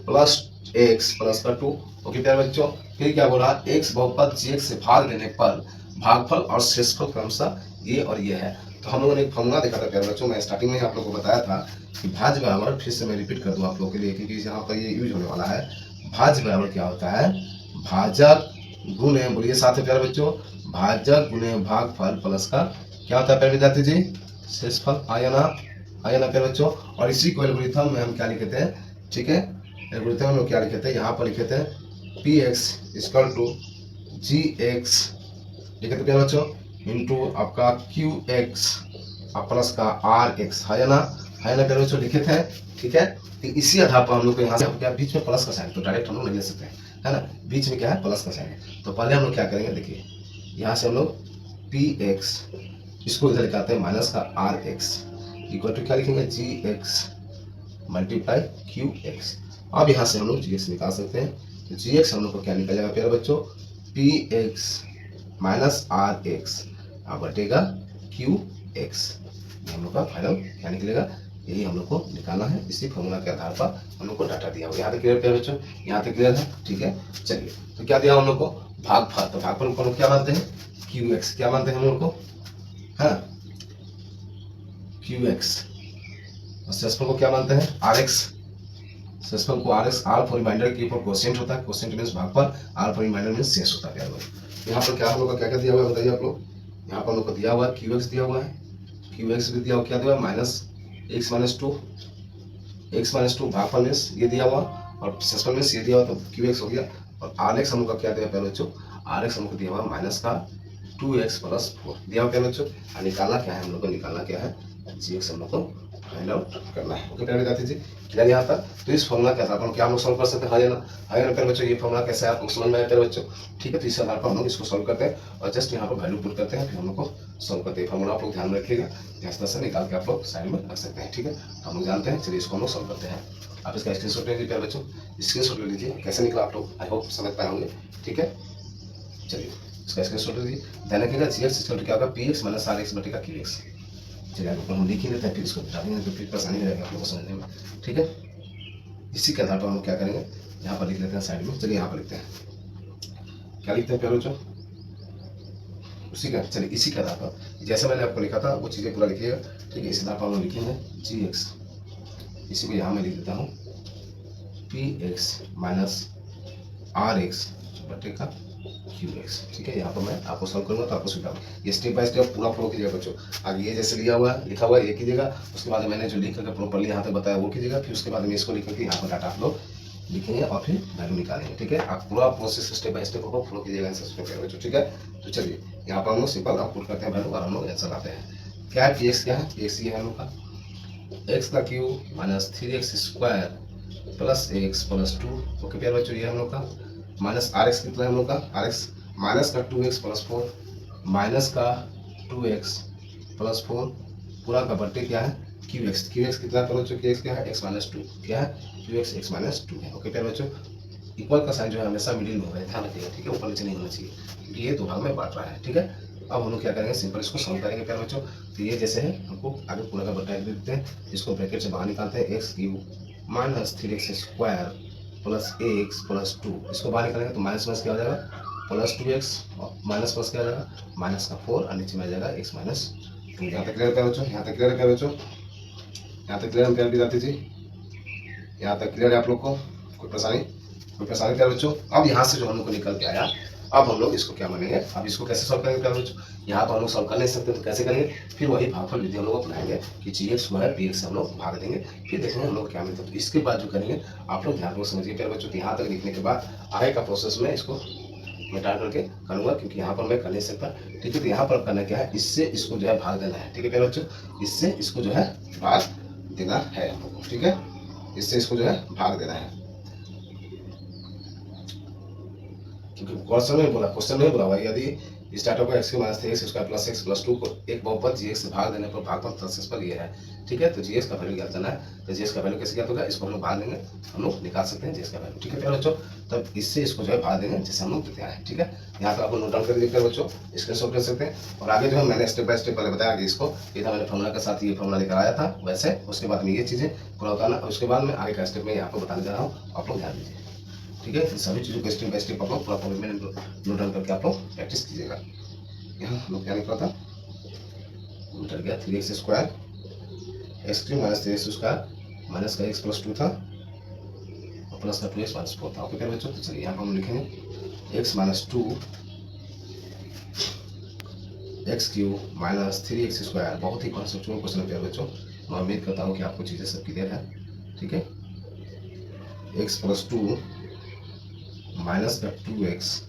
S1: plus x plus का 2। ओके प्यारे बच्चों, फिर क्या बोला, x बहुपद gx से भाग देने पर भागफल और शेषफल क्रमशः ये और ये है। तो हम लोगों ने एक फॉर्मूला देखा था प्यारे बच्चों, मैं स्टार्टिंग में आप लोगों को बताया था कि भाज्य बराबर, फिर से मैं रिपीट कर दूं आप लोगों के लिए क्योंकि यहाँ पर ये यूज होने वाला है। भाज्य बराबर क्या होता है, भाजक गुणे, बोलिए साथ में प्यारे बच्चों, भाजक गुणे भागफल प्लस का क्या होता है प्यारे विद्यार्थी जी, शेषफल, आया ना प्यारे बच्चों। और इसी को एल्गोरिथम में हम क्या लिखे थे, ठीक है, एल्गोरिथम में क्या लिखे थे, यहाँ पर लिखे थे px = gx लिखे थे प्यारे बच्चों, इंटू आपका qx और प्लस का rx, है ना प्यारे बच्चों, लिखे थे, ठीक है। तो इसी आधार पर हम लोग को यहाँ से क्या बीच में प्लस का साइन, तो डायरेक्ट हम लोग नहीं ले सकते हैं, है ना, बीच में क्या है, प्लस का साइन। तो पहले हम लोग क्या करेंगे, देखिए यहाँ से हम लोग px इसको इधर लिखाते हैं माइनस का rx इक्वल टू क्या लिखेंगे, gx मल्टीप्लाई क्यू एक्स। अब यहाँ से हम लोग जी एक्स निकाल सकते हैं। तो जी एक्स हम लोग को क्या निकल जाएगा प्यारे बच्चों, P X minus R X बटेगा क्यू एक्स। ये हम लोग का फाइनल क्या निकलेगा, यही हम लोग को निकालना है। इसी फॉर्मूला के आधार पर हम लोग को डाटा दिया हुआ। यहाँ तक क्लियर प्यारे बच्चों, यहाँ तक क्लियर है, ठीक है। चलिए, तो क्या दिया हम लोग को, भागफल। तो भागफल को हम लोग क्या मानते हैं, क्यू एक्स। क्या मानते हैं हम लोग को, हाँ, क्यू एक्स। और सेसफल को क्या मानते हैं, आर एक्स। सेसफल को R X, R for remainder, Q for quotient होता है। क्वोशिएंट मींस भागफल, आर फॉर रिमाइंडर मींस शेष होता है प्यारे बच्चों। यहाँ पर क्या हम लोग का क्या क्या दिया हुआ है बताइए आप लोग। यहाँ पर हम लोग को दिया हुआ है क्यू एक्स दिया हुआ है, क्यू एक्स भी दिया हुआ, क्या दिया हुआ है minus x minus two, x minus two भागफल मींस ये दिया हुआ, और सेसफल मींस ये दिया हुआ, तो क्यू एक्स हो गया। और आर एक्स हम लोग का क्या दिया प्यारे बच्चों, आर एक्स हमको दिया हुआ माइनस का 2x प्लस 4 दिया हुआ प्यारे बच्चों। और निकालना क्या है हम लोग को, निकालना क्या है, जी एक्स हम लोग को फाइंड आउट करना है। ओके प्यारे विद्यार्थी जी, क्लियर यहाँ तक। तो इस फॉर्मूला के आधार पर हम क्या हम लोग सॉल्व कर सकते हैं, हाँ या ना, हाँ या ना प्यारे बच्चों। ये फॉर्मूला कैसे है आपको समझ में आया प्यारे बच्चों, ठीक है। तो इस आधार पर हम लोग इसको सॉल्व करते हैं और जस्ट यहाँ पर वैल्यू पुट करते हैं, फिर हम लोग को सॉल्व करते हैं। फॉर्मूला आप लोग ध्यान में रखिएगा, इस तरह से निकाल के आप लोग साइड में रख सकते हैं, ठीक है। हम लोग जानते हैं, चलिए इसको हम लोग सॉल्व करते हैं। आप इसका स्क्रीनशॉट ले लीजिए प्यारे बच्चों, स्क्रीनशॉट ले लीजिए, कैसे निकला आप लोग आई होप समझ पाए होंगे, ठीक है। चलिए इसका स्क्रीनशॉट ले लीजिए, ध्यान रखिएगा जी एक्स इक्वल टू क्या होगा, P X minus R X बटेगा क्यू एक्स। चलिए आगे ऊपर हम लिख ही लेते हैं, फिर इसको बता देंगे तो फिर परेशानी हो जाएगी आप लोगों को समझने में, ठीक है। इसी के आधार पर हम लोग क्या करेंगे, यहाँ पर लिख लेते हैं साइड में। चलिए यहाँ पर लिखते हैं, क्या लिखते हैं प्यारे बच्चों, उसी का, चलिए इसी के आधार पर जैसे मैंने आपको लिखा था वो चीज़ें पूरा लिखिएगा, ठीक है। इसी आधार पर हम लोग लिखेंगे जी एक्स, इसी को यहाँ मैं लिख देता हूँ P X minus R X बटेगा क्यू एक्स, ठीक है। यहाँ पर मैं आपको सॉल्व करूँगा तो आपको सुविधा होगी। ये स्टेप बाय स्टेप पूरा फॉलो कीजिएगा बच्चों। आगे ये जैसे लिया हुआ है, लिखा हुआ है, ये कीजिएगा। उसके बाद मैंने जो लिख करके प्रॉपर्ली यहाँ तक बताया वो कीजिएगा। फिर उसके बाद में इसको लिख करके यहाँ पर डाटा आप लोग लिखेंगे और फिर वैल्यू निकालेंगे, ठीक है। आप पूरा प्रोसेस स्टेप बाय स्टेप को फॉलो कीजिएगा बच्चों, ठीक है। तो चलिए यहाँ पर हम लोग सिंपल आउटपुट करते हैं वैल्यू और हम लोग आंसर आते हैं। क्या है, पी एक्स क्या है, पी एक्स ये है हम लोग का एक्स का cube minus 3x square plus x plus 2। Okay प्यारे बच्चों, ये हम लोग का माइनस आर एक्स कितना है हम लोग का, आर एक्स माइनस का 2x प्लस 4 माइनस का 2x प्लस 4 पूरा का बट्टे क्या है क्यू एक्स। क्यू एक्स कितना है बच्चों, क्यू एक्स क्या है एक्स माइनस 2, क्या है क्यू एक्स एक्स माइनस 2 है। ओके प्यारे बच्चों, इक्वल का साइन जो है हमेशा मिडिल में होगा, ध्यान रखिएगा, ठीक है। ऊपर नीचे नहीं होना चाहिए क्योंकि ये दो भाग में बांट रहा है, ठीक है। अब हम लोग क्या करेंगे, सिंपल इसको सॉल्व करेंगे प्यारे बच्चों। तो ये जैसे है हमको आगे पूरा का बट्टा दे देते हैं, इसको ब्रैकेट से बाहर निकालते हैं, x cube minus 3x square plus x plus 2। इसको बाहर निकालेंगे तो माइनस माइनस क्या हो जाएगा प्लस 2x और माइनस प्लस क्या हो जाएगा माइनस का 4 और नीचे में आ जाएगा x माइनस 2। यहाँ तक क्लियर प्यारे बच्चों, यहाँ तक क्लियर प्यारे बच्चों, यहाँ तक क्लियर प्यारे विद्यार्थी जी, यहाँ तक क्लियर है आप लोग को, कोई परेशानी प्यारे बच्चों। अब यहाँ से जो हम लोग को निकल के आया, अब हम लोग इसको क्या मानेंगे, अब इसको कैसे सॉल्व करेंगे प्यारे बच्चों। यहाँ तो हम लोग सॉल्व कर नहीं सकते तो कैसे करेंगे, फिर वही भागफल विधि हम लोग अपनाएंगे कि जी एक्स है पी एक्स हम लोग भाग देंगे, फिर देखेंगे हम लोग क्या मिलता है। तो इसके बाद जो करेंगे आप लोग ध्यान में समझिए प्यारे बच्चों। यहाँ तक लिखने के बाद आगे का प्रोसेस में इसको मिटा करके करूँगा क्योंकि यहाँ पर मैं कर नहीं सकता, ठीक है। तो यहाँ पर करना क्या है, इससे इसको जो है भाग देना है, ठीक है प्यारे बच्चों। इससे इसको जो है भाग देना है हम लोग को, ठीक है। इससे इसको जो है भाग देना है, क्योंकि क्वेश्चन में बोला हुआ यदि स्टार्ट होगा x minus 3x square plus x plus 2 को एक बहुपद जी एक्स से भाग देने पर भागफल सक्सेसफुल ये है, ठीक है। तो जी एक्स का वैल्यू ज्ञात करना है, तो जी एक्स का वैल्यू कैसे ज्ञात होगा, इसको हम लोग भाग देंगे, हम लोग निकाल सकते हैं जी एक्स का वैल्यू, ठीक है प्यारे बच्चों। तब इससे इसको जो है भाग देंगे जैसे हम लोग देते हैं, ठीक है। यहाँ पर आपको नोट डाउन कर दीजिए प्यारे बच्चों, स्क्रीनशॉट ले सकते हैं। और आगे जो है मैंने स्टेप बाय स्टेप पहले बताया कि इसको ये था, मैंने फॉर्मूला के साथ ये फॉर्मूला लेकर आया था वैसे, उसके बाद में ये चीज़ें पूरा बताना, उसके बाद में आगे का स्टेप में आपको बताने जा रहा हूँ, आप लोग ध्यान दीजिए, ठीक है। सभी चीज़ों को स्टेप बाय स्टेप आप लोग पूरा फॉर्मूला में नोट डाउन करके आप लोग प्रैक्टिस कीजिएगा। यहाँ हम लोग क्या निकला था, उतर गया 3x square x cube minus 3x square minus का x प्लस 2 था और प्लस का 2x माइनस 4 था। ओके प्यारे बच्चों, तो चलिए यहाँ पर हम लिखेंगे x minus 2 x cube minus 3x square. बहुत ही कॉन्सेप्चुअल क्वेश्चन है प्यारे बच्चों, मैं उम्मीद करता हूँ कि आपको चीज़ें सब क्लियर है, ठीक है। x प्लस 2 माइनस का 2x।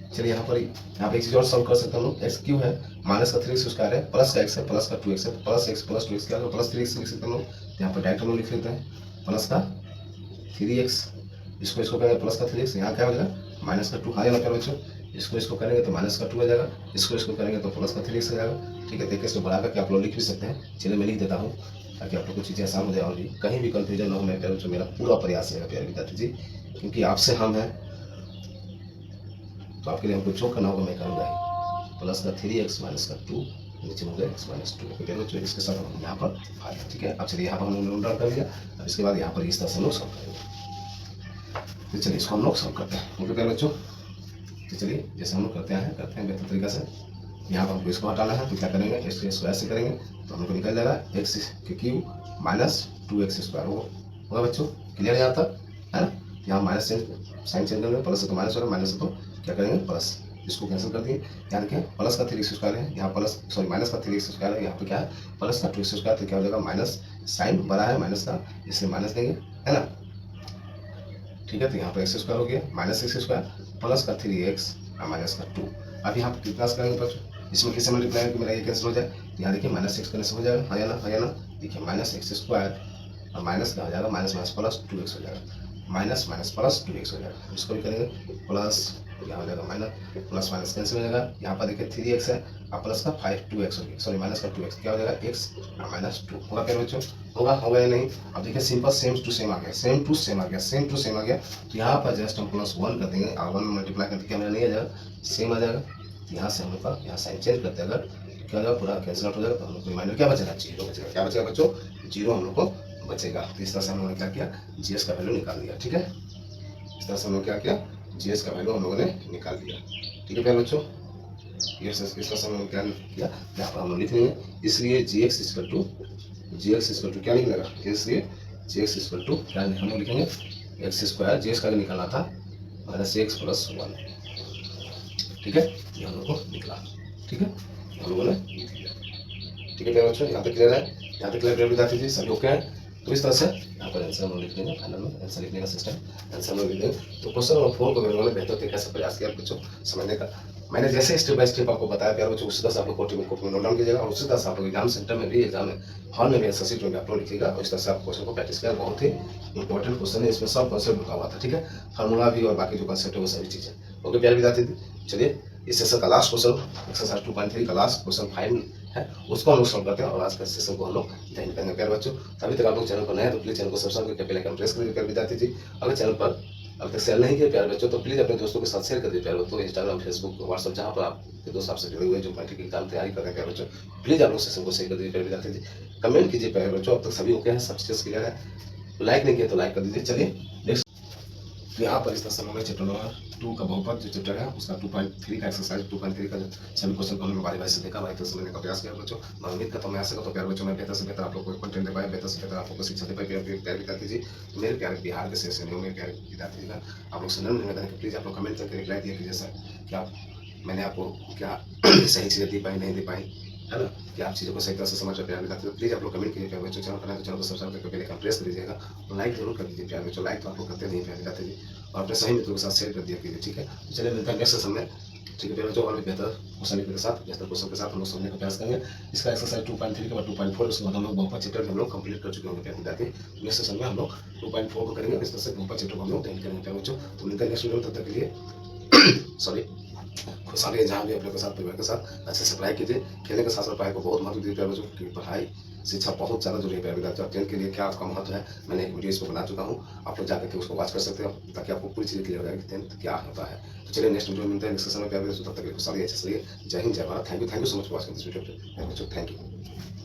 S1: चलिए यहाँ पर एक चीज और सॉल्व कर सकते हैं हम लोग, एक्स क्यू है माइनस का 3x स्क्वायर है प्लस का x है प्लस का 2x है, प्लस x प्लस 2x क्या होगा प्लस 3x लिख सकते हैं हम लोग। यहाँ पर डायरेक्ट हम लोग लिख लेते हैं प्लस का 3x, इसको करेंगे प्लस का 3x, यहाँ क्या हो जाएगा माइनस का 2, हाँ ना प्यारे बच्चों। इसको करेंगे तो माइनस का 2 आ जाएगा, इसको करेंगे तो प्लस का 3x आ जाएगा, ठीक है। देखिए इसको बढ़ा करके आप लोग लिख भी सकते हैं, चलिए मैं लिख देता हूँ ताकि आप लोग को चीज़ें आसान हो जाए और भी कहीं भी कंफ्यूजन ना हो मेरे प्यारे बच्चों। मेरा पूरा प्रयास रहेगा प्यारे विद्यार्थी जी, क्योंकि आपसे हम हैं तो आपके लिए हमको जो करना होगा मैं करूँगा ही। प्लस का 3x माइनस का 2 नीचे हो गया x माइनस 2। प्यारे बच्चों इसके साथ हम यहाँ पर फाइव, ठीक है। अब चलिए यहाँ पर हमने नोट डाउन कर लिया। अब इसके बाद यहाँ पर इस तरह से हम लोग सॉल्व करेंगे। तो चलिए इसको हम लोग सॉल्व करते हैं। ओके प्यारे बच्चों, तो चलिए जैसे हम लोग करते हैं बेहतर तरीका से। यहाँ पर हमको इसको हटाना है तो क्या करेंगे, एक्स के स्क्वायर से करेंगे तो हमको निकल जाएगा एक्स के क्यूब माइनस 2x स्क्वायर होगा बच्चों। क्लियर है यहाँ तक, है ना। यहाँ माइनस साइन चेंज करेंगे, प्लस से तो माइनस होगा, माइनस से तो क्या करेंगे प्लस, इसको कैंसिल कर दिए। यहाँ देखिए प्लस का 3x स्क्वायर है, यहाँ प्लस सॉरी माइनस का 3x स्क्वायर है, यहाँ पे क्या है प्लस का 2x स्क्वायर, तो क्या हो जाएगा माइनस, साइन बड़ा है माइनस का इसलिए माइनस देंगे, है ना। ठीक है, तो यहाँ पर एक्स स्क्वायर हो गया माइनस एक्स स्क्वायर प्लस का 3x माइनस का 2। अब यहाँ पर कितना करेंगे बच्चों, इसमें किससे मल्टीप्लाई है कि मेरा ये कैंसिल हो जाए। यहाँ देखिए माइनस एक्स करने से हो जाएगा, है ना। देखिए माइनस एक्स स्क्वायर और माइनस का हो जाएगा माइनस माइनस प्लस 2x हो जाएगा, माइनस माइनस प्लस 2x हो जाएगा। इसको भी करेंगे प्लस, यहाँ हो जाएगा माइनस प्लस माइनस कैंसिल हो जाएगा। यहाँ पर देखिए 3x है और प्लस का 2x हो गया, सॉरी माइनस का 2x, क्या हो जाएगा x माइनस 2 होगा। क्या बच्चों होगा या नहीं। अब देखिए सिंपल सेम टू सेम आ गया, सेम टू सेम आ गया। तो यहाँ पर जस्ट हम प्लस 1 कर देंगे और 1 मल्टीप्लाई करके क्या मेरा नहीं आ जाएगा, सेम आ जाएगा। यहाँ से हम लोग का यहाँ साइन चेंज करते हैं अगर क्या हो जाएगा, पूरा कैंसिल आउट हो जाएगा। तो हम लोग को रिमाइंडर क्या बचेगा, 0 बचेगा। क्या बचेगा बच्चों, 0 हम लोग को बचेगा। तो इस तरह से हम लोगों ने क्या किया, जीएस का वैल्यू निकाल दिया। ठीक है, इस तरह से हम लोग क्या किया, जीएस का वैल्यू हम लोगों ने निकाल दिया। ठीक है प्यारे बच्चों, इस तरह से हम लोग क्या किया, यहाँ पर हम लोग लिख लेंगे। इसलिए जीएक्स इक्वल टू क्या निकलेगा, इसलिए जीएक्स इक्वल टू क्या हम लोग लिखेंगे, एक्स स्क्वायर, जीएस का निकालना था माइनस एक्स प्लस 1। ठीक है, ये हम लोग को निकला। ठीक है, हम लोगों ने लिख लिया। ठीक है प्यारे बच्चों, यहाँ तक क्लियर है, यहाँ तक क्लियर विद्यार्थी जी सभी ओके हैं। तो इस तरह से यहाँ पर आंसर हम लोग लिख देंगे, फाइनल में आंसर लिखने का सिस्टम आंसर हम लोग लिख देंगे। तो क्वेश्चन नंबर 4 को मेरे लोगों ने बेहतर तरीके से प्रयास किया बच्चों समझने का। मैंने जैसे स्टेप बाय स्टेप आपको बताया प्यारे बच्चों, उसी तरह से आप लोग कॉपी में नोट डाउन कीजिएगा और उसी तरह से आप लोग एग्जाम सेंटर में भी, एग्जाम हॉल में भी आंसर शीट में भी आप लोग लिखिएगा और इस तरह से आप क्वेश्चन को प्रैक्टिस करें। बहुत ही इंपॉर्टेंट क्वेश्चन है, इसमें सब कॉन्सेप्ट लिखा हुआ था। ठीक है, फार्मूला भी और बाकी जो कॉन्सेप्ट है वो सभी चीजें। ओके प्यारे विद्यार्थी, चलिए इस सेशन का लास्ट क्वेश्चन एक्सरसाइज 2.3 का लास्ट क्वेश्चन 5 है, उसको हम लोग सॉल्व करते हैं और आज का सेशन को हम लोग ज्वाइन करेंगे प्यारे बच्चों। अभी तक आप लोग चैनल पर नए हैं तो प्लीज चैनल को सब्सक्राइब करके बेल आइकन प्रेस करिए प्यारे विद्यार्थी जी। अगर चैनल पर अब तक शेयर नहीं किया प्यारे बच्चों तो प्लीज अपने दोस्तों के साथ शेयर कर दीजिए प्यारे बच्चों। इंस्टाग्राम, फेसबुक, व्हाट्सएप जहाँ पर आपके दोस्त आपसे जुड़े हुए जो मैट्रिक एग्जाम तैयारी कर रहे हैं प्यारे बच्चों, प्लीज आप लोग सेशन को शेयर कर दीजिए प्यारे विद्यार्थी जी। कमेंट कीजिए प्यारे बच्चों, अब तक सभी ओके हैं, सब चीज़ क्लियर है। लाइक नहीं किया तो लाइक कर दीजिए। चलिए नेक्स्ट, तो यहाँ पर इस तरह से हमने चैप्टर नंबर 2 का बहुपद जो चैप्टर है उसका 2.3 का एक्सरसाइज 2.3 का सभी क्वेश्चन को हमने बारी बारी से देखा, बारी तरह समझने का प्रयास किया बच्चों। मैं उम्मीद करता हूँ मैं ऐसा तो प्यारे बच्चों, मैं बेहतर से बेहतर आप लोग को कंटेंट दे पाए, बेहतर से बेहतर आप लोग को शिक्षा दे पाए प्यारे विद्यार्थी जी। तो मेरे प्यारे बिहार के सेशन मेरे प्यारे विद्यार्थी जी का आप लोग से निवेदन है कि प्लीज आप लोग कमेंट करके रिप्लाई दिया कीजिए सर, क्या मैंने आपको क्या सही चीज़ें दी पाई नहीं दे पाई, है ना, कि आप चीज़ों को सही तरह से समझ प्यार विद्यार्थी। तो प्लीज आप लोग कमेंट कीजिए प्यारे बच्चों। चैनल पर तो चैनल को सब्सक्राइब करके बेल आइकन प्रेस कर दीजिएगा और लाइक जरूर कर दीजिए प्यारे बच्चों। लाइक तो आप लोग करते नहीं प्यारे विद्यार्थी जी, और अपने सही मित्रों के साथ शेयर कर दिया कीजिए। ठीक है, तो चलिए मिलता है नेक्स्ट सेशन में। ठीक है प्यारे बच्चों, और भी बेहतर क्वेश्चन के साथ, बेहतर क्वेश्चन के साथ हम लोग समझने का प्रयास करेंगे। इसका एक्सरसाइज 2.3 के बाद 2.4, उसके बाद हम लोग बहुपद चैप्टर हम लोग कंप्लीट कर चुके होंगे प्यारे विद्यार्थी। नेक्स्ट सेशन में हम लोग 2.4 को करेंगे, इस तरह से बहुपद चैप्टर को हम लोग ज्वाइन करेंगे प्यारे बच्चों। तो मिलते हैं नेक्स्ट वीडियो में, तब तक के लिए सॉरी खुशहाली जहाँ भी अपने के साथ परिवार के साथ अच्छे से पढ़ाई कीजिए। खेलने के साथ साथ पढ़ाई को बहुत महत्व दीजिए प्यारे बच्चों, क्योंकि पढ़ाई शिक्षा बहुत ज़्यादा जरूरी है प्यारे विद्यार्थी। टेंथ के लिए क्या उसका महत्व है, मैंने एक वीडियो इसको बना चुका हूँ, आप लोग जाकर के उसको वॉच कर सकते हो ताकि आपको पूरी चीज़ क्लियर हो जाए कि टेंथ क्या होता है। तो चलिए नेक्स्ट वीडियो में मिलते हैं नेक्स्ट सेशन में प्यारे बच्चों, तब तक के लिए खुशहाली अच्छे से रहिए। जय हिंद जय Bharat. Thank you so much for watching this video प्यारे बच्चों, थैंक यू।